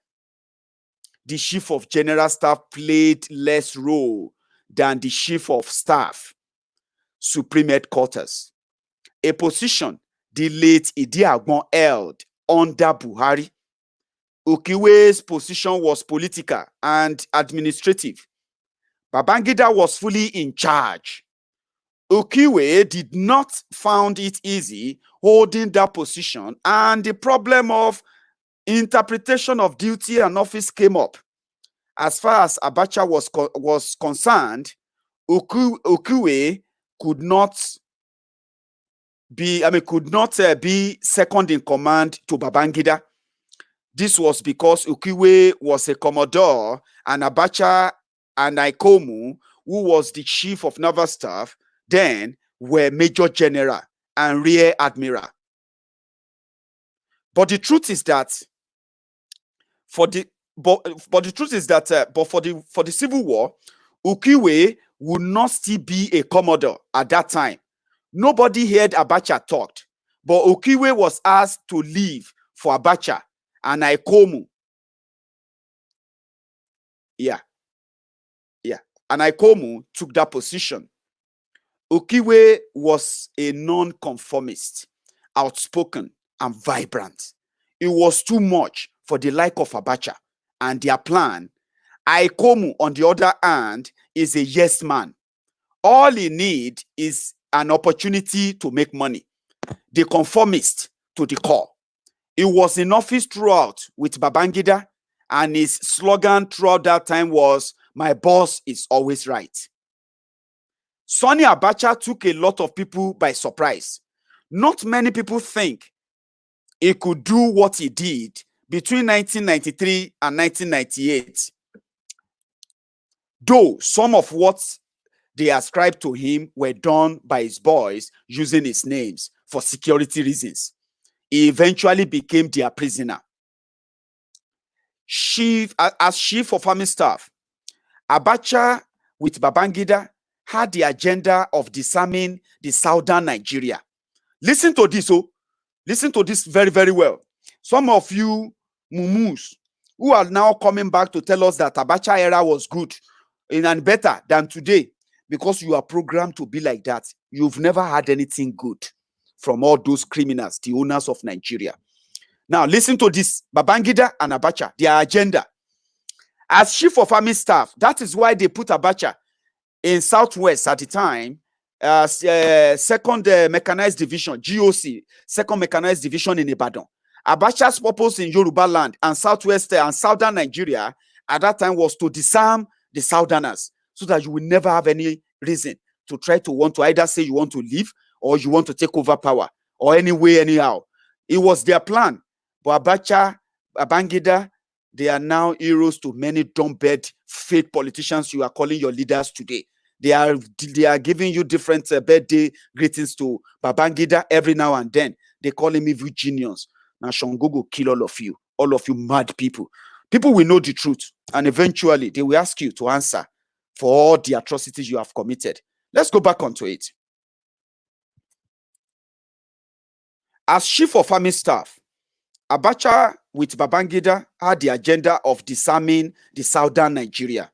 the chief of general staff played less role than the chief of staff, Supreme Headquarters, a position the late Idi Agbon held under Buhari. Ukiwe's position was political and administrative. Babangida was fully in charge. Ukiwe did not find it easy holding that position, and the problem of interpretation of duty and office came up. As far as Abacha was concerned, Ukiwe could not be second in command to Babangida. This was because Ukiwe was a commodore and Abacha and Ikomu, who was the chief of naval staff, then were major general and rear admiral. But the truth is that for the Civil War, Ukiwe would not still be a commodore at that time. Nobody heard Abacha talked, but Ukiwe was asked to leave for Abacha and Ikomu. And Ikomu took that position. Ukiwe was a non-conformist, outspoken and vibrant. It was too much for the like of Abacha and their plan. Ikomu, on the other hand, is a yes man. All he needs is an opportunity to make money. The conformist to the core. He was in office throughout with Babangida, and his slogan throughout that time was, "My boss is always right." Sanni Abacha took a lot of people by surprise. Not many people think he could do what he did between 1993 and 1998. Though some of what they ascribed to him were done by his boys using his names for security reasons. He eventually became their prisoner. As chief of army staff, Abacha with Babangida had the agenda of disarming the southern Nigeria. Listen to this, listen to this very, very well. Some of you mumus who are now coming back to tell us that Abacha era was good and better than today, because you are programmed to be like that. You've never had anything good from all those criminals, the owners of Nigeria. Now, listen to this. Babangida and Abacha, their agenda. As chief of army staff, that is why they put Abacha in Southwest at the time, 2nd Mechanized Division, GOC, 2nd Mechanized Division in Ibadan. Abacha's purpose in Yoruba land and Southwest and Southern Nigeria at that time was to disarm the Southerners, so that you will never have any reason to try to want to either say you want to leave or you want to take over power or anyhow. It was their plan. But Abacha, Babangida, they are now heroes to many dumb-bed fake politicians you are calling your leaders today. They are giving you different birthday greetings to Babangida every now and then. They call him evil genius. Now Shango will kill all of you mad people. People will know the truth, and eventually they will ask you to answer for all the atrocities you have committed. Let's go back onto it. As chief of army staff, Abacha with Babangida had the agenda of disarming the southern Nigeria.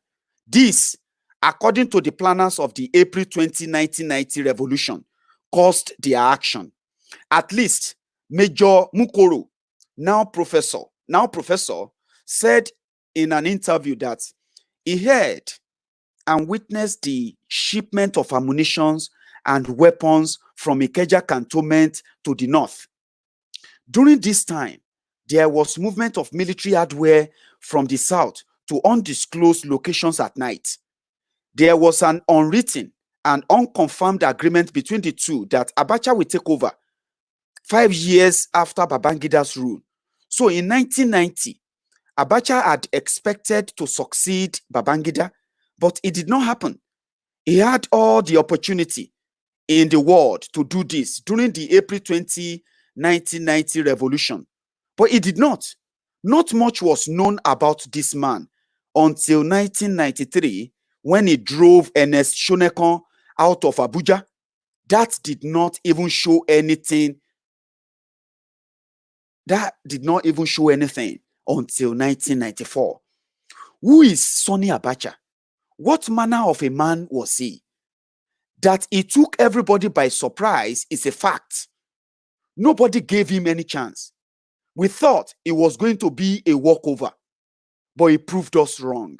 This, according to the planners of the April 20, 1990 revolution, caused their action. At least Major Mukoro, now professor, said in an interview that he heard and witnessed the shipment of ammunition and weapons from Ikeja cantonment to the north. During this time, there was movement of military hardware from the south to undisclosed locations at night. There was an unwritten and unconfirmed agreement between the two that Abacha will take over 5 years after Babangida's rule. So in 1990, Abacha had expected to succeed Babangida, but it did not happen. He had all the opportunity in the world to do this during the April 20, 1990 revolution, but he did not. Not much was known about this man until 1993 when he drove Ernest Shonekan out of Abuja. That did not even show anything. That did not even show anything until 1994. Who is Sanni Abacha? What manner of a man was he? That he took everybody by surprise is a fact. Nobody gave him any chance. We thought it was going to be a walkover, but he proved us wrong.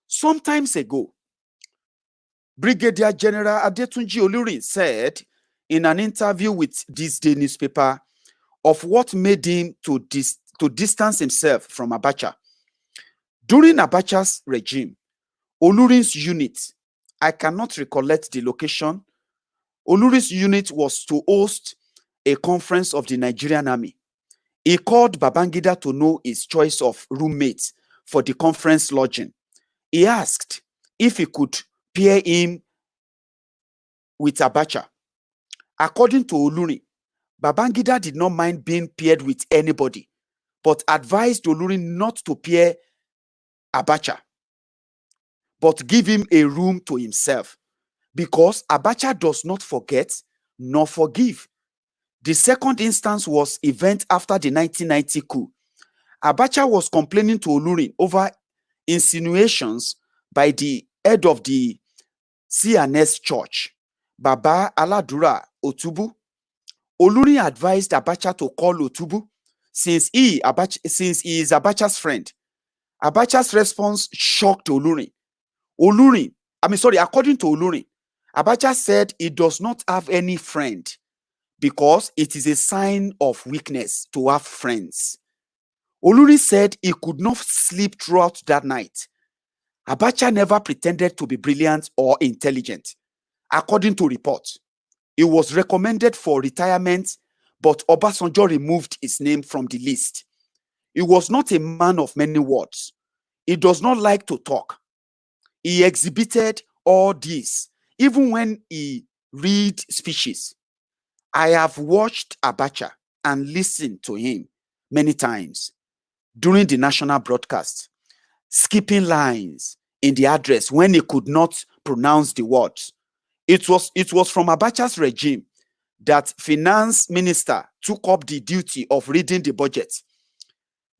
Sometimes ago, Brigadier General Adetunji Olurin said in an interview with this day newspaper of what made him to distance himself from Abacha. During Abacha's regime, Olurin's unit, I cannot recollect the location, Olurin's unit was to host a conference of the Nigerian army. He called Babangida to know his choice of roommates for the conference lodging. He asked if he could pair him with Abacha. According to Olurin, Babangida did not mind being paired with anybody, but advised Olurin not to pair Abacha, but give him a room to himself, because Abacha does not forget nor forgive. The second instance was event after the 1990 coup. Abacha was complaining to Olurin over insinuations by the head of the CNS church, Baba Aladura Otubu. Olurin advised Abacha to call Otubu since he is Abacha's friend. Abacha's response shocked Olurin. According to Olurin, Abacha said he does not have any friend because it is a sign of weakness to have friends. Olurin said he could not sleep throughout that night. Abacha never pretended to be brilliant or intelligent. According to reports, he was recommended for retirement, but Obasanjo removed his name from the list. He was not a man of many words. He does not like to talk. He exhibited all this, even when he read speeches. I have watched Abacha and listened to him many times during the national broadcast, skipping lines in the address when he could not pronounce the words. It was from Abacha's regime that finance minister took up the duty of reading the budget.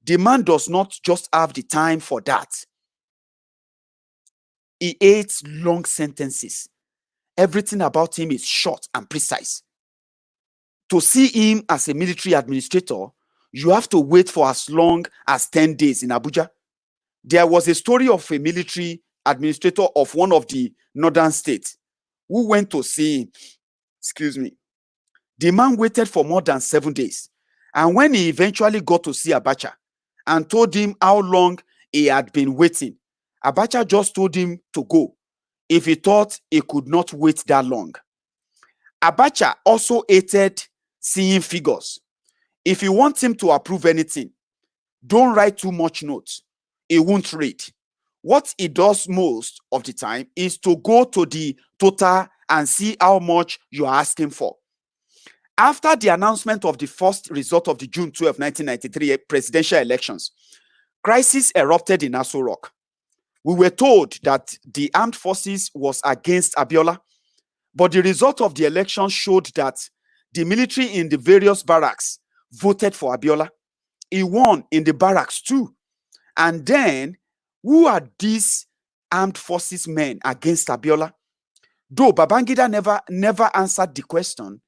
The man does not just have the time for that. He hates long sentences. Everything about him is short and precise. To see him as a military administrator, you have to wait for as long as 10 days in Abuja. There was a story of a military administrator of one of the northern states who went to see him. Excuse me. The man waited for more than 7 days. And when he eventually got to see Abacha and told him how long he had been waiting, Abacha just told him to go if he thought he could not wait that long. Abacha also hated seeing figures. If you want him to approve anything, don't write too much notes. He won't read. What he does most of the time is to go to the total and see how much you are asking for. After the announcement of the first result of the June 12, 1993 presidential elections, crisis erupted in Aso Rock. We were told that the armed forces was against Abiola, but the result of the election showed that the military in the various barracks voted for Abiola. he won in the barracks too. And then, who are these armed forces men against Abiola? Though Babangida never answered the question,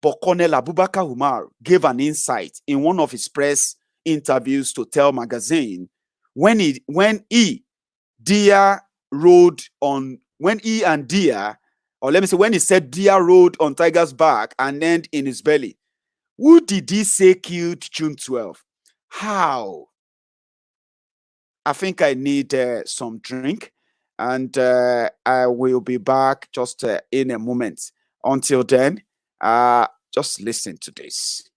but Colonel Abubakar Umar gave an insight in one of his press interviews to Tell magazine when Dia rode on, when he and Dia, or let me say, when he said Dia rode on Tiger's back and end in his belly. Who did he say killed June 12? How? I think I need some drink, and I will be back just in a moment. Until then, just listen to this.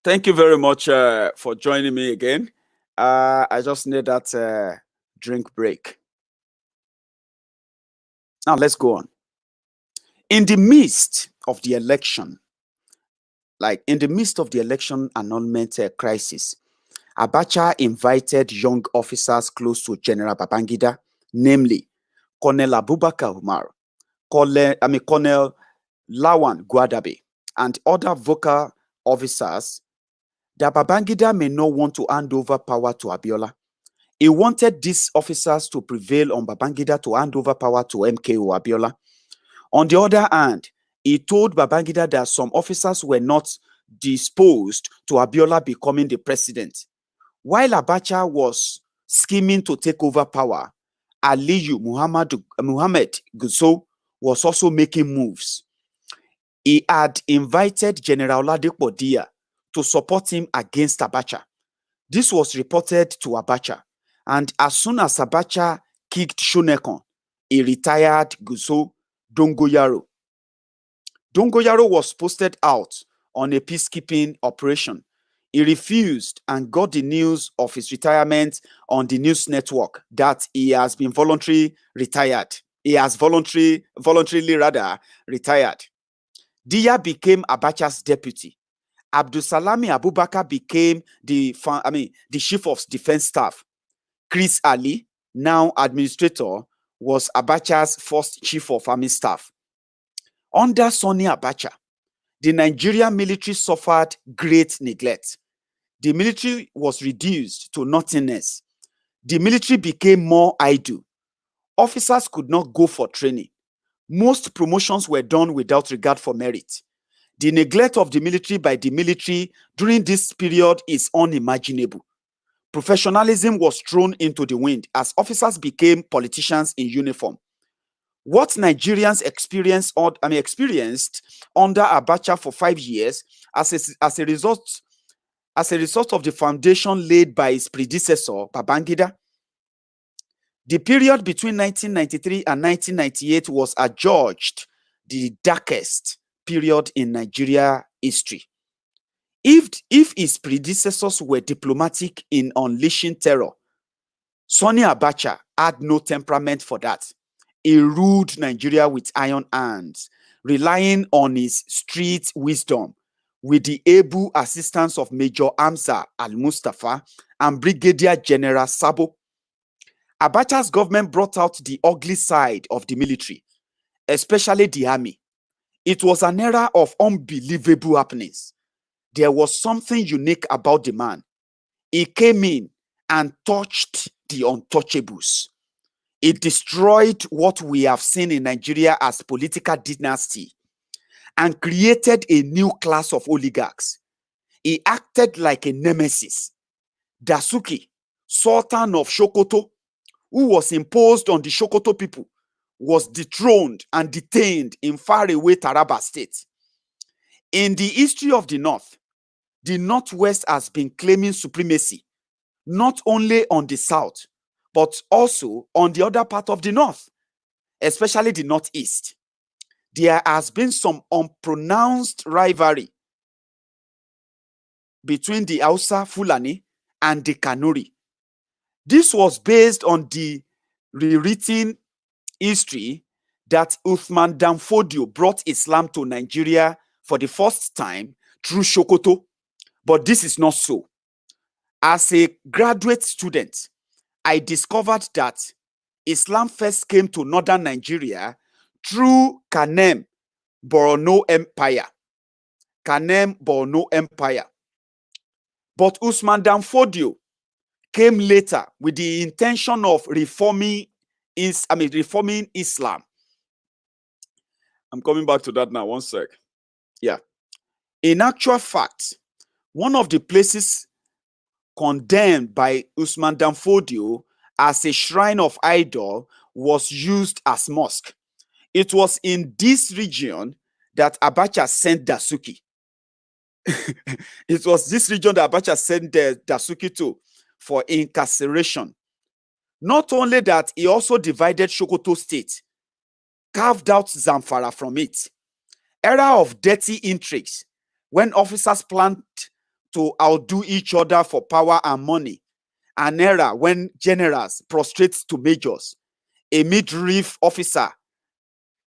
Thank you very much for joining me again. I just need that drink break. Now let's go on. In the midst of the election, annulment crisis, Abacha invited young officers close to General Babangida, namely Colonel Abubakar Umar, Colonel Lawan Gwadabe, and other vocal officers that Babangida may not want to hand over power to Abiola. He wanted these officers to prevail on Babangida to hand over power to MKO Abiola. On the other hand, he told Babangida that some officers were not disposed to Abiola becoming the president. While Abacha was scheming to take over power, Aliyu Muhammad Gusso was also making moves. He had invited General Ladipo Dia to support him against Abacha. This was reported to Abacha, and as soon as Abacha kicked Shonekon, he retired Gusso Dongoyaro. Dongoyaro was posted out on a peacekeeping operation. He refused and got the news of his retirement on the news network that he has been voluntarily retired. He has voluntarily retired. Dia became Abacha's deputy. Abdusalami Abubakar became the chief of defense staff. Chris Ali, now administrator, was Abacha's first chief of army staff. Under Sanni Abacha, the Nigerian military suffered great neglect. The military was reduced to nothingness. The military became more idle. Officers could not go for training. Most promotions were done without regard for merit. The neglect of the military by the military during this period is unimaginable. Professionalism was thrown into the wind as officers became politicians in uniform. What Nigerians experienced under Abacha for 5 years as a result of the foundation laid by his predecessor, Babangida. The period between 1993 and 1998 was adjudged the darkest period in Nigeria history. If his predecessors were diplomatic in unleashing terror, Sanni Abacha had no temperament for that. He ruled Nigeria with iron hands, relying on his street wisdom with the able assistance of Major Hamza Al-Mustafa and Brigadier General Sabo. Abacha's government brought out the ugly side of the military, especially the army. It was an era of unbelievable happenings. There was something unique about the man. He came in and touched the untouchables. It destroyed what we have seen in Nigeria as political dynasty and created a new class of oligarchs. He acted like a nemesis. Dasuki, Sultan of Sokoto, who was imposed on the Sokoto people, was dethroned and detained in faraway Taraba State. In the history of the Northwest has been claiming supremacy, not only on the South, but also on the other part of the North, especially the Northeast. There has been some unpronounced rivalry between the Hausa Fulani and the Kanuri. This was based on the rewritten history that Uthman Danfodio brought Islam to Nigeria for the first time through Sokoto. But this is not so. As a graduate student, I discovered that Islam first came to northern Nigeria through Kanem Borno Empire. Kanem Borno Empire. But Usman Danfodio came later with the intention of reforming Islam. I'm coming back to that now. One sec. Yeah. In actual fact, one of the places condemned by Usman Danfodio as a shrine of idol was used as mosque. It was in this region that Abacha sent Dasuki. It was this region that Abacha sent Dasuki to for incarceration. Not only that, he also divided Sokoto state, carved out Zamfara from it. Era of dirty intrigues, when officers planned to outdo each other for power and money. An era when generals prostrate to majors. A mid-reef officer,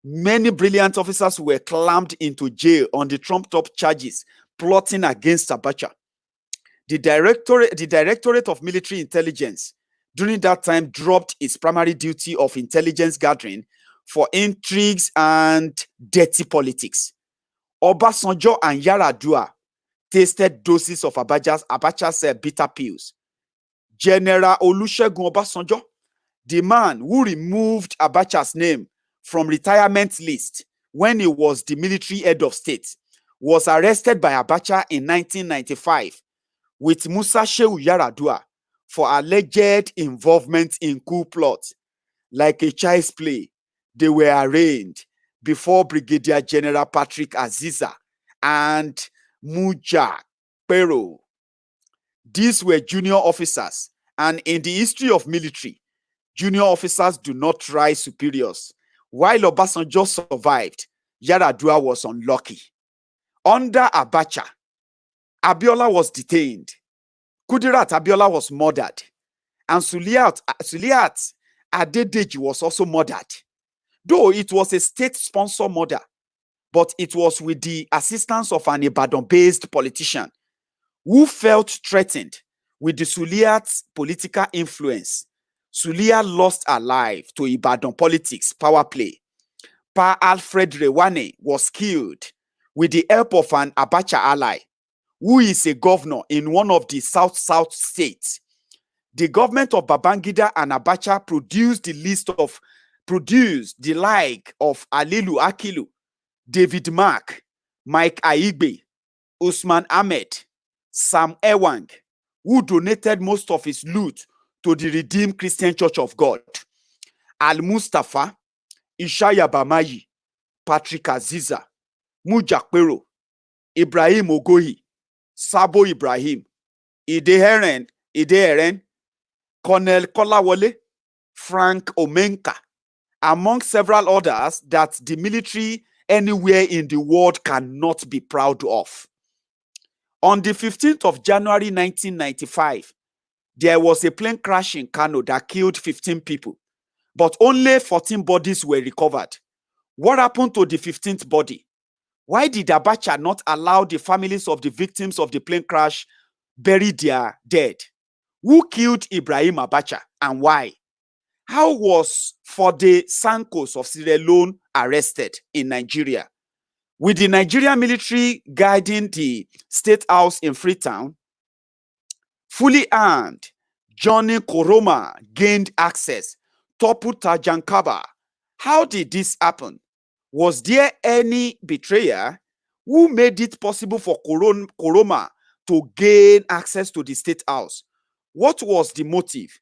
many brilliant officers were clammed into jail on the trumped-up charges plotting against Abacha. The Directorate of Military Intelligence during that time dropped its primary duty of intelligence gathering for intrigues and dirty politics. Obasanjo and Yaradua tasted doses of Abacha's bitter pills. General Olusegun Obasanjo, the man who removed Abacha's name from retirement list when he was the military head of state, was arrested by Abacha in 1995 with Musa Shehu Yaradua for alleged involvement in coup plot. Like a child's play, they were arraigned before Brigadier General Patrick Aziza and Muja Pero. These were junior officers, and in the history of military, junior officers do not try superiors. While Obasanjo survived, Yaradua was unlucky. Under Abacha, Abiola was detained. Kudirat Abiola was murdered. And Suliat Adedeji was also murdered. Though it was a state-sponsored murder, but it was with the assistance of an Ibadan-based politician who felt threatened with the Suliat's political influence. Suliat lost her life to Ibadan politics power play. Pa Alfred Rewane was killed with the help of an Abacha ally, who is a governor in one of the South states. The government of Babangida and Abacha produced the like of Alilu Akilu, David Mark, Mike Aigbe, Usman Ahmed, Sam Ewang, who donated most of his loot to the Redeemed Christian Church of God. Al-Mustafa, Ishaya Bamayi, Patrick Aziza, Mujakpero, Ibrahim Ogohi, Sabo Ibrahim, Ide Eren, Colonel Kolawole, Frank Omenka, among several others that the military anywhere in the world cannot be proud of. On the 15th of January 1995, there was a plane crash in Kano that killed 15 people, but only 14 bodies were recovered. What happened to the 15th body? Why did Abacha not allow the families of the victims of the plane crash bury their dead? Who killed Ibrahim Abacha and why? How was Fode Sankos of Sierra Leone arrested in Nigeria? With the Nigerian military guiding the state house in Freetown, fully armed, Johnny Koroma gained access, toppled Tajankaba. How did this happen? Was there any betrayer who made it possible for Koroma to gain access to the state house? What was the motive?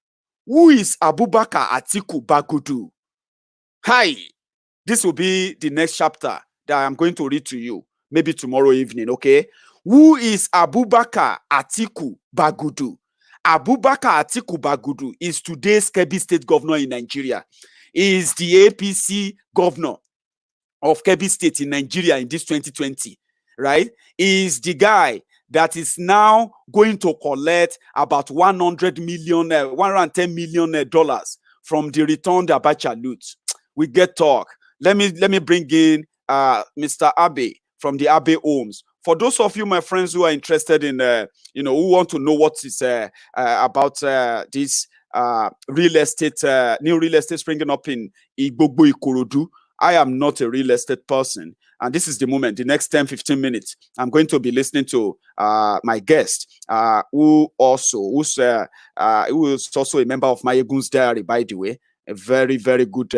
Who is Abubakar Atiku Bagudu? Hi, this will be the next chapter that I'm going to read to you, maybe tomorrow evening, okay? Who is Abubakar Atiku Bagudu? Abubakar Atiku Bagudu is today's Kebbi State governor in Nigeria. He is the APC governor of Kebbi State in Nigeria in this 2020, right? He is the guy that is now going to collect about 100 million, $110 million dollars from the return the Abacha loot. We get talk. Let me bring in Mr. Abe from the Abe Homes. For those of you, my friends, who are interested in, who want to know what is about this real estate, new real estate springing up in Igbogbo Ikorodu. I am not a real estate person. And this is the moment, the next 10, 15 minutes, I'm going to be listening to my guest, who is also a member of Maiyegun's Diary, by the way, a very, very good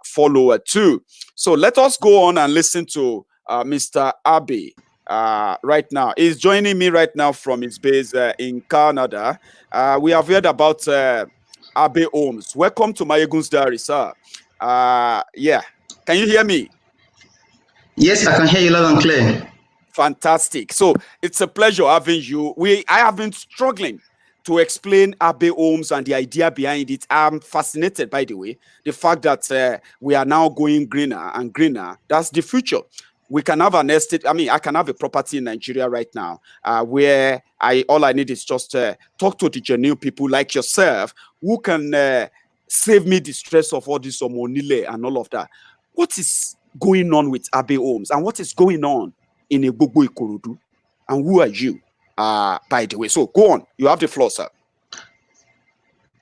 follower too. So let us go on and listen to Mr. Abe right now. He's joining me right now from his base in Canada. We have heard about Abe Homes. Welcome to Maiyegun's Diary, sir. Yeah. Can you hear me? Yes, I can hear you loud and clear. Fantastic. So it's a pleasure having you. I have been struggling to explain Abe Homes and the idea behind it. I'm fascinated, by the way, the fact that we are now going greener and greener. That's the future. We can have an estate. I mean, I can have a property in Nigeria right now where all I need is just talk to the genuine people like yourself who can save me the stress of all this Omonile and all of that. What is going on with Abe Homes and what is going on in Igbogbo Ikorodu? And who are you, by the way? So go on. You have the floor, sir.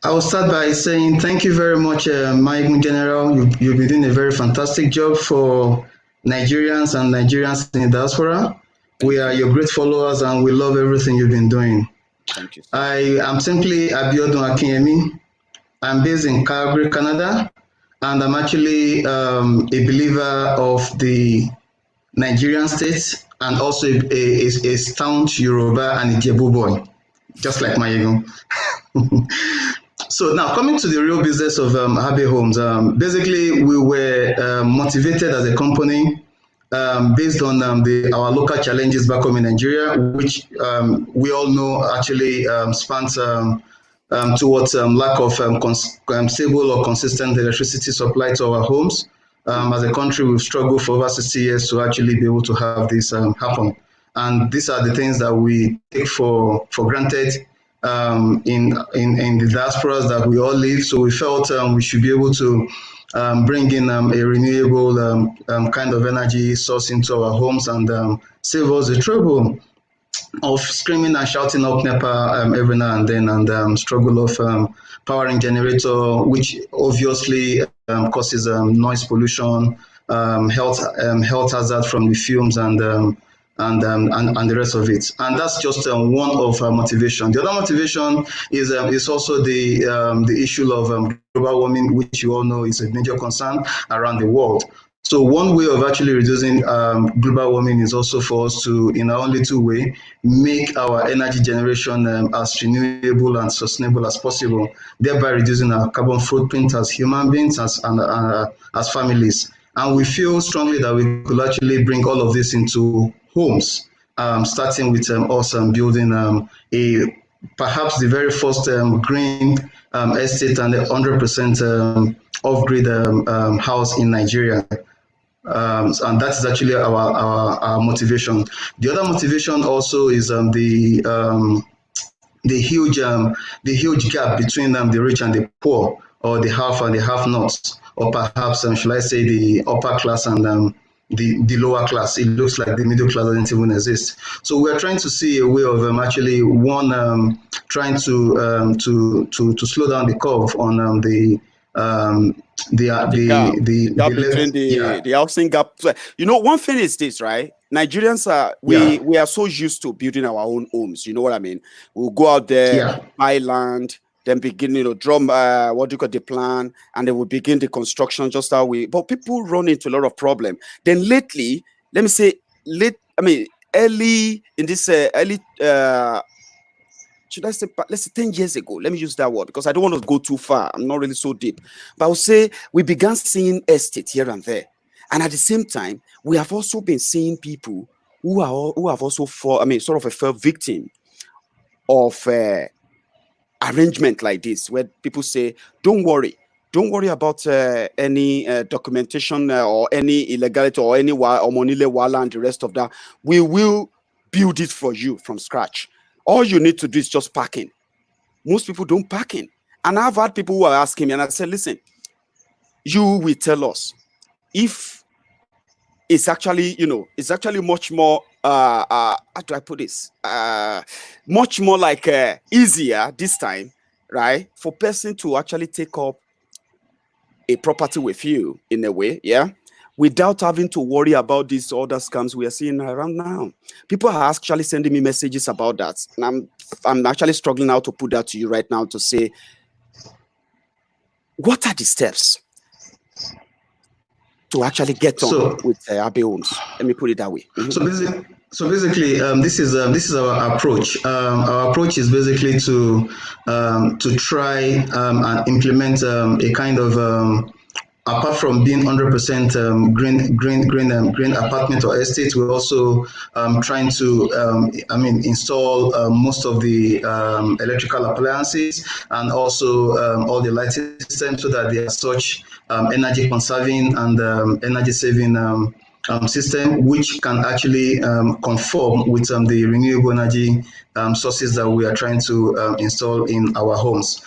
I will start by saying thank you very much, Maiyegun General. You've been doing a very fantastic job for Nigerians and Nigerians in the diaspora. We are your great followers and we love everything you've been doing. Thank you, sir. I am simply Abiola Akinyemi. I'm based in Calgary, Canada, and I'm actually a believer of the Nigerian state and also a staunch Yoruba and Ijebu boy, just like Maiyegun. So now coming to the real business of Abe Homes, basically we were motivated as a company based on our local challenges back home in Nigeria, which we all know actually spans towards lack of stable or consistent electricity supply to our homes. As a country, we've struggled for over 60 years to actually be able to have this happen. And these are the things that we take for granted in the diasporas that we all live. So we felt we should be able to bring in a renewable kind of energy source into our homes and save us the trouble of screaming and shouting up NEPA every now and then and struggle of powering generator, which obviously causes noise pollution, health hazard from the fumes and the rest of it. And that's just one of our motivation. The other motivation is also the issue of global warming, which you all know is a major concern around the world. So one way of actually reducing global warming is also for us to, in our own little way, make our energy generation as renewable and sustainable as possible, thereby reducing our carbon footprint as human beings, as families. And we feel strongly that we could actually bring all of this into homes, starting with us building perhaps the very first green estate and 100% off-grid house in Nigeria. And that's actually our motivation. The other motivation also is the huge gap between the rich and the poor, or the have and the have-nots, or perhaps should I say the upper class and the lower class. It looks like the middle class doesn't even exist. So we're trying to see a way of actually trying to slow down the curve on the gap between the housing gap. You know, one thing is this, right? Nigerians we are so used to building our own homes. You know what I mean? We'll go out there, buy land, then begin, drum the plan, and then we begin the construction just how but people run into a lot of problem. Then lately, let me say early in this should I say, let's say 10 years ago, let me use that word because I don't want to go too far. I'm not really so deep. But I would say we began seeing estate here and there. And at the same time, we have also been seeing people who have also sort of fell victim of arrangement like this, where people say, don't worry about any documentation or any illegality or any Omonile Wala and the rest of that. We will build it for you from scratch. All you need to do is just pack in. Most people don't pack in. And I've had people who are asking me, and I said, listen, you will tell us if it's actually, it's actually much more, how do I put this? Much more like easier this time, right? For person to actually take up a property with you in a way, yeah, without having to worry about these other scams we are seeing around now. People are actually sending me messages about that, and I'm actually struggling now to put that to you right now to say, what are the steps to actually get on with Abe Homes? Let me put it that way. So basically, this is our approach. Our approach is basically to try and implement a kind of apart from being 100% green apartment or estate, we're also trying to install most of the electrical appliances and also all the lighting systems so that they are such energy conserving and energy saving system, which can actually conform with the renewable energy sources that we are trying to install in our homes.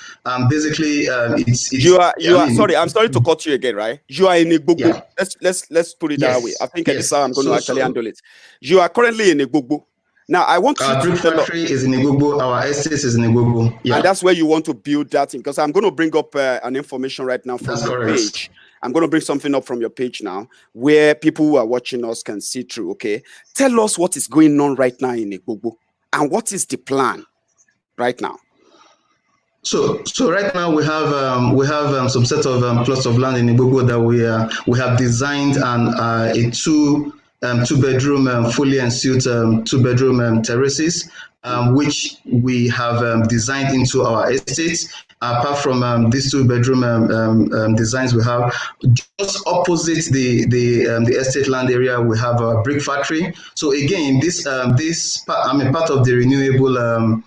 Basically, sorry, I'm sorry to cut you again, right? You are in Igbogbo. Yeah. Let's put it that way. I think this is how I'm going to actually handle it. You are currently in Igbogbo. Now, I want our brick factory is in Igbogbo, our estate is in Igbogbo. Yeah. And that's where you want to build that thing, because I'm going to bring up an information right now from your page. I'm going to bring something up from your page now where people who are watching us can see through, okay? Tell us what is going on right now in Igbogbo and what is the plan right now? So right now we have some set of plots of land in Igbogbo that we have designed and a two-bedroom fully ensuite two-bedroom terraces, which we have designed into our estates. Apart from these two-bedroom designs, we have just opposite the estate land area, we have a brick factory. So again, this part of the renewable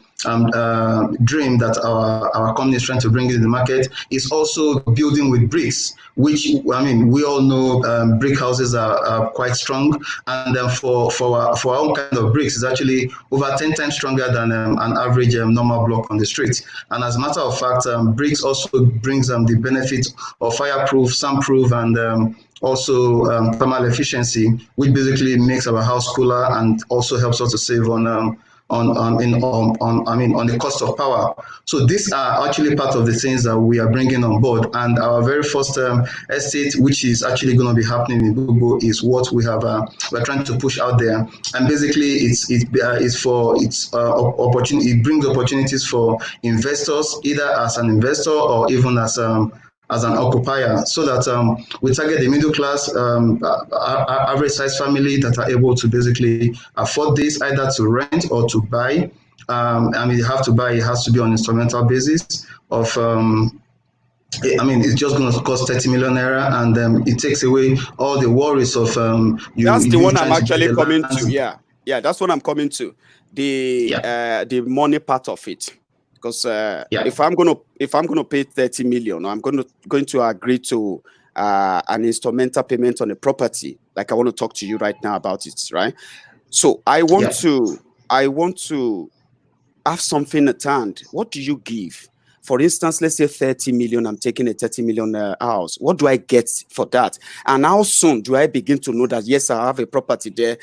dream that our company is trying to bring into the market is also building with bricks, which we all know brick houses are quite strong, and for our own kind of bricks is actually over 10 times stronger than an average normal block on the street. And as a matter of fact, bricks also brings the benefit of fireproof, soundproof, and also thermal efficiency, which basically makes our house cooler and also helps us to save on the cost of power. So these are actually part of the things that we are bringing on board. And our very first estate, which is actually going to be happening in Google, is what we're trying to push out there. And basically, opportunity. It brings opportunities for investors, either as an investor or even as an occupier, so that we target the middle class, average size family that are able to basically afford this, either to rent or to buy. You have to buy, it has to be on instrumental basis of it's just going to cost 30 million naira, and it takes away all the worries of That's the one I'm actually coming to. Yeah, that's what I'm coming to. The money part of it. Because if I'm gonna pay 30 million, I'm going to agree to an instrumental payment on a property, like I want to talk to you right now about it, right? So I want to have something at hand. What do you give? For instance, let's say 30 million. I'm taking a 30 million house. What do I get for that? And how soon do I begin to know that yes, I have a property there,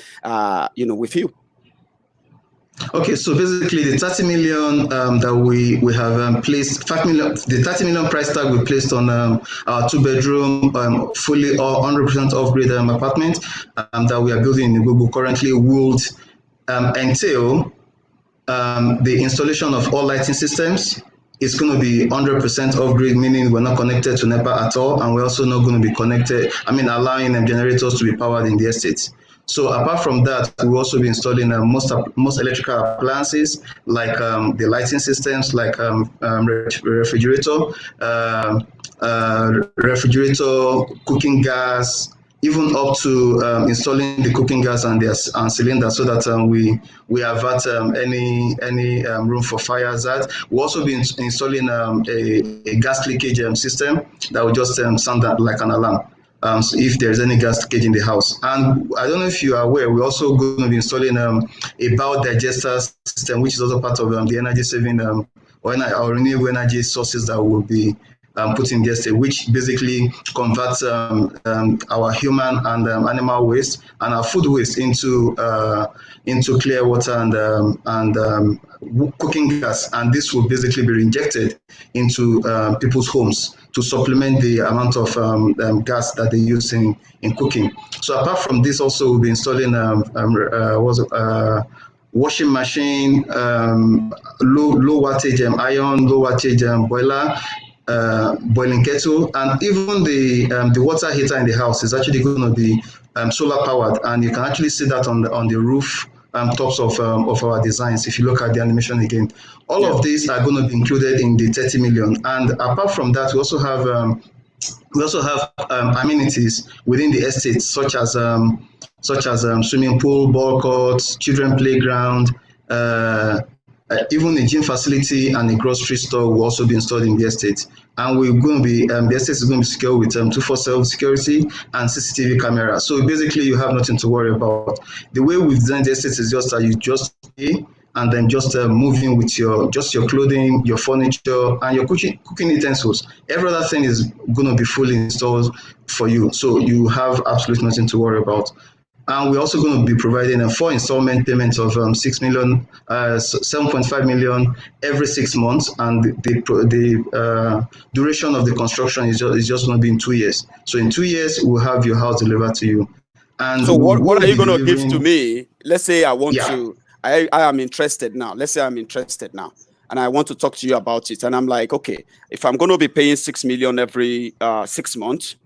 with you? Okay, so basically the 30 million that we have placed, 5 million, the 30 million price tag we placed on our two-bedroom fully or 100% off-grid apartment that we are building in Google currently would entail the installation of all lighting systems. It's going to be 100% off-grid, meaning we're not connected to NEPA at all, and we're also not going to be connected, allowing generators to be powered in the estate. So apart from that, we'll also be installing most electrical appliances, like the lighting systems, like refrigerator, cooking gas, even up to installing the cooking gas and the cylinder, so that we avert any room for fire hazard. We'll also be installing a gas leakage system that will just sound like an alarm. So if there's any gas leakage in the house. And I don't know if you are aware, we're also going to be installing a biodigester system, which is also part of the energy saving or renewable energy sources that will be put in the estate, which basically converts our human and animal waste and our food waste into clear water and cooking gas, and this will basically be reinjected into people's homes to supplement the amount of gas that they use in cooking. So apart from this, also we'll be installing washing machine, low wattage iron, low wattage boiler, boiling kettle, and even the water heater in the house is actually going to be solar powered, and you can actually see that on the roof tops of our designs. If you look at the animation again, all of these are going to be included in the 30 million. And apart from that, we also have amenities within the estate, such as swimming pool, ball courts, children playground, even a gym facility and a grocery store will also be installed in the estate. And we're going to be the estate is going to be secure with 247 security and CCTV camera. So basically, you have nothing to worry about. The way we've designed the estate is just that you just pay and then just move in with your clothing, your furniture, and your cooking utensils. Every other thing is going to be fully installed for you, so you have absolutely nothing to worry about. And we're also going to be providing a 4 installment payment of 6 million, 7.5 million every 6 months, and the duration of the construction is just going to be in 2 years. So in 2 years, we'll have your house delivered to you. And so what are you going to give to me? Let's say I want to. I am interested now. Let's say I'm interested now, and I want to talk to you about it. And I'm like, okay, if I'm going to be paying 6 million every 6 months,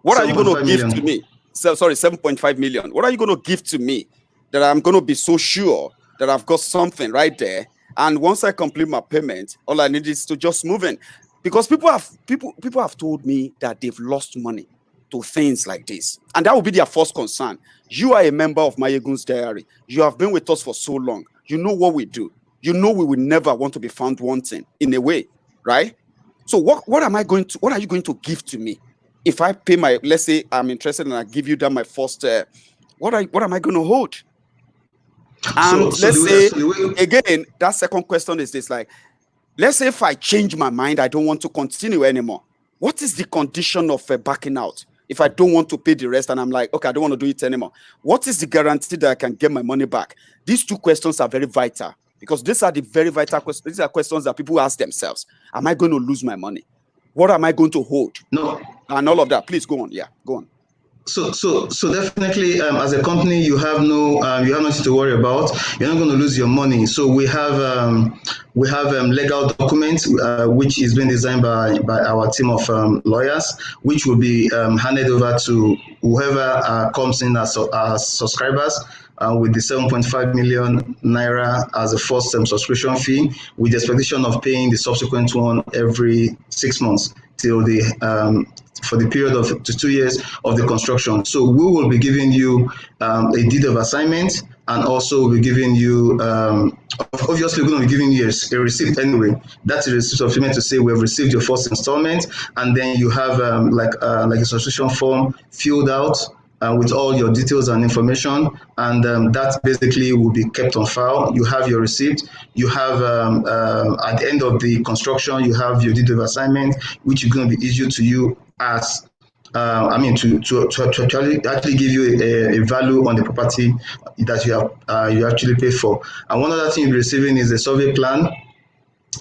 what are you going to give to me? So, sorry, 7.5 million. What are you going to give to me that I'm going to be so sure that I've got something right there? And once I complete my payment, all I need is to just move in. Because people have told me that they've lost money to things like this, and that will be their first concern. You are a member of Maiyegun's Diary. You have been with us for so long. You know what we do. You know we will never want to be found wanting in a way, right? So what are you going to give to me? If I pay let's say I'm interested and I give you that my first, what am I going to hold? And again, that second question is this: like, let's say if I change my mind, I don't want to continue anymore. What is the condition of backing out? If I don't want to pay the rest and I'm like, okay, I don't want to do it anymore, what is the guarantee that I can get my money back? These two questions are very vital, because these are the very vital questions. These are questions that people ask themselves. Am I going to lose my money? What am I going to hold? No. And all of that. Please go on. Yeah, go on. So definitely, as a company, you have nothing to worry about. You're not going to lose your money. So we have legal documents which is being designed by our team of lawyers, which will be handed over to whoever comes in as subscribers. With the 7.5 million naira as a first subscription fee, with the expectation of paying the subsequent one every 6 months till for the period of 2 years of the construction. So we will be giving you a deed of assignment, and also we're giving you, obviously we're going to be giving you a receipt anyway. That's a receipt of payment to say we have received your first installment, and then you have like a subscription form filled out with all your details and information, and that basically will be kept on file. You have your receipt. You have at the end of the construction, you have your deed of assignment, which is going to be issued to you as to actually give you a value on the property that you actually pay for. And one other thing you'll be receiving is a survey plan.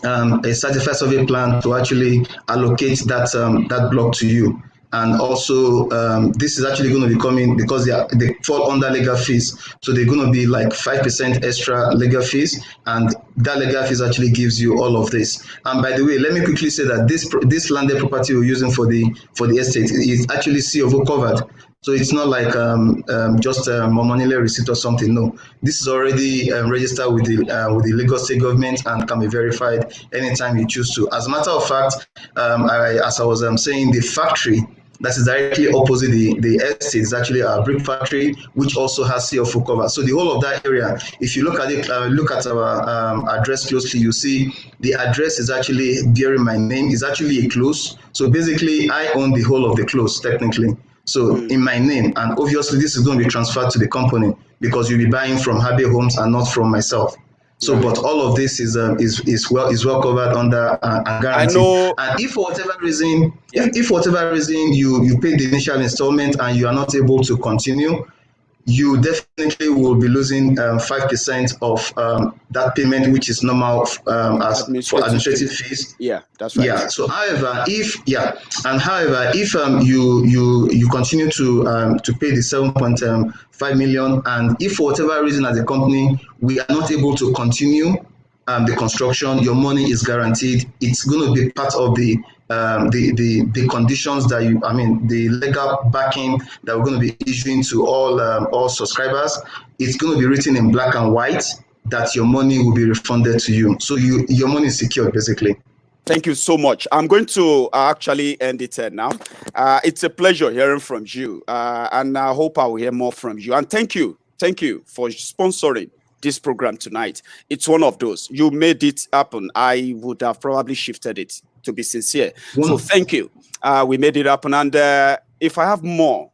A certified survey plan to actually allocate that block to you. And also, this is actually going to be coming because they fall under legal fees. So they're going to be like 5% extra legal fees, and that legal fees actually gives you all of this. And by the way, let me quickly say that this landed property we're using for the estate is actually CFO covered. So it's not like just a Momonile receipt or something. No, this is already registered with the Lagos State government and can be verified anytime you choose to. As a matter of fact, as I was saying, the factory that is directly opposite the estate is actually a brick factory, which also has CFO cover. So the whole of that area, if you look at it, look at our address closely, you see the address is actually bearing my name. It's actually a close. So basically, I own the whole of the close technically. So in my name, and obviously this is going to be transferred to the company because you'll be buying from Habe Homes and not from myself. So, Right. but all of this is well covered under and I guaranteed. know. And if for whatever reason, Yeah. if for whatever reason you pay the initial installment and you are not able to continue, you definitely will be losing 5% of that payment, which is normal as for Administrative fee. administrative fees. Yeah, that's right. Yeah. So, however, if you continue to pay the 7.5 million, and if for whatever reason as a company we are not able to continue the construction, your money is guaranteed. It's going to be part of the conditions that the legal backing that we're going to be issuing to all subscribers. It's going to be written in black and white that your money will be refunded to you. So your money is secured, basically. Thank you so much. I'm going to actually end it now. It's a pleasure hearing from you, and I hope I will hear more from you. And thank you for sponsoring this program tonight. It's one of those. You made it happen. I would have probably shifted it, to be sincere. So thank you. We made it happen. And if I have more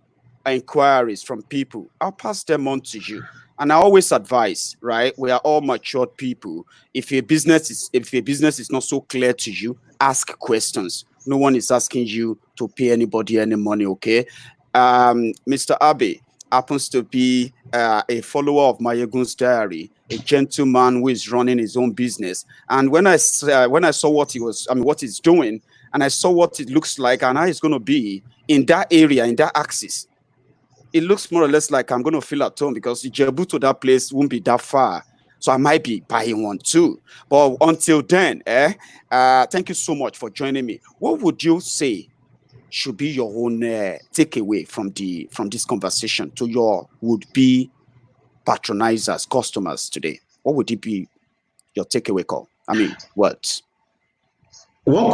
inquiries from people, I'll pass them on to you. And I always advise, right? We are all matured people. If your business is not so clear to you, ask questions. No one is asking you to pay anybody any money, okay? Mr. Abe happens to be a follower of Maiyegun's diary, a gentleman who is running his own business. And when I saw what he's doing, and I saw what it looks like and how it's going to be in that area, in that axis, it looks more or less like I'm going to feel at home, because Ijebu to that place won't be that far. So I might be buying one too. But until then, thank you so much for joining me. What would you say should be your own takeaway from this conversation to your would-be patronizers, customers today? What would it be your takeaway call? Words. One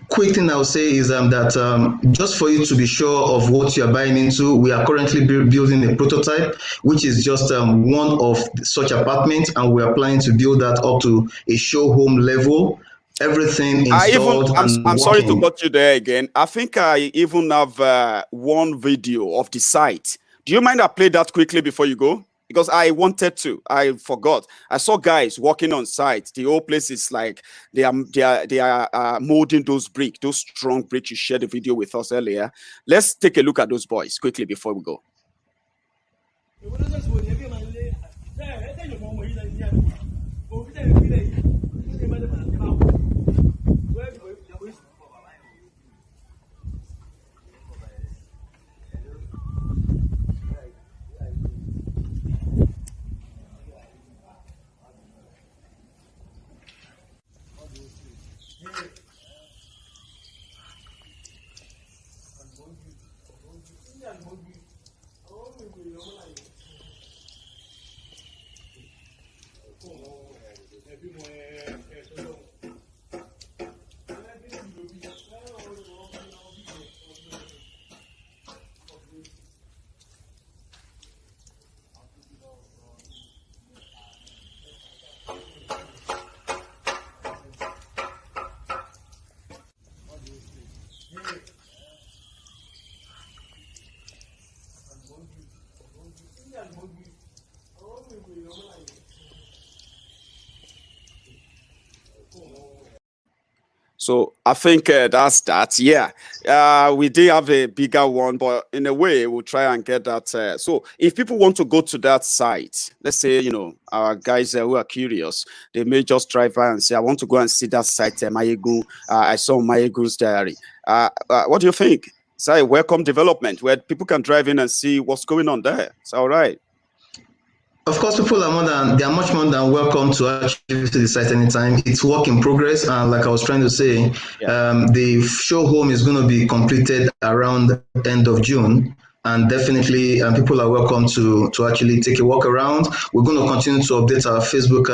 quick thing I would say is that just for you to be sure of what you are buying into, we are currently building a prototype, which is just one of such apartments, and we are planning to build that up to a show home level. Everything installed I'm sorry to cut you there again. I think I even have one video of the site. Do you mind I play that quickly before you go? Because I wanted to, I forgot. I saw guys walking on site. The whole place is like they are molding those bricks, those strong bricks. You shared the video with us earlier. Let's take a look at those boys quickly before we go. So I think that's that. Yeah, we did have a bigger one, but in a way, we'll try and get that. So if people want to go to that site, let's say, our guys who are curious, they may just drive by and say, I want to go and see that site, Maiyegun. I saw Maiyegun's diary. What do you think? It's a welcome development where people can drive in and see what's going on there. It's all right. Of course, people are much more than welcome to actually visit the site anytime. It's work in progress, and like I was trying to say, the show home is going to be completed around the end of June. and definitely people are welcome to actually take a walk around. We're going to continue to update our Facebook,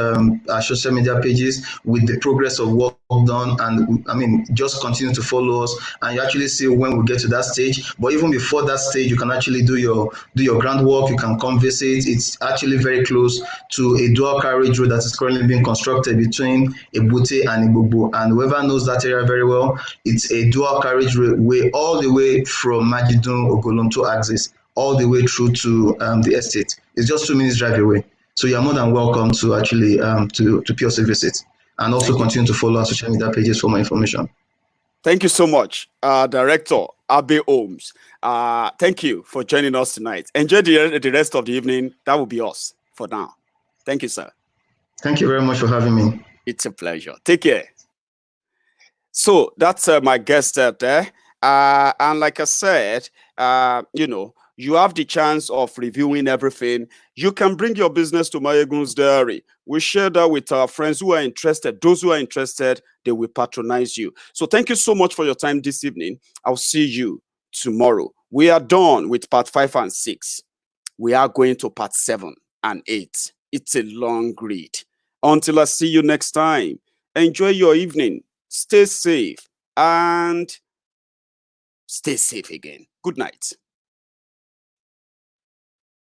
our social media pages with the progress of work done, and I mean just continue to follow us, and you actually see when we get to that stage. But even before that stage, you can actually do your groundwork. You can come visit. It's actually very close to a dual carriage road that is currently being constructed between Ebute and Igbogbo, and whoever knows that area very well, it's a dual carriage way all the way from Majidun Ogolonto axis all the way through to the estate. It's just 2 minutes drive away. So you're more than welcome to actually to pay us a visit, and also Thank you. continue to follow our social media pages for more information. Thank you so much, Director Abe Holmes. Thank you for joining us tonight. Enjoy the rest of the evening. That will be us for now. Thank you, sir. Thank you very much for having me. It's a pleasure. Take care. So that's my guest there. And like I said, you have the chance of reviewing everything. You can bring your business to Maiyegun's Diary. We share that with our friends who are interested. Those who are interested, they will patronize you. So thank you so much for your time this evening. I'll see you tomorrow. We are done with part 5 and 6. We are going to part 7 and 8. It's a long read. Until I see you next time, enjoy your evening. Stay safe and stay safe again. Good night.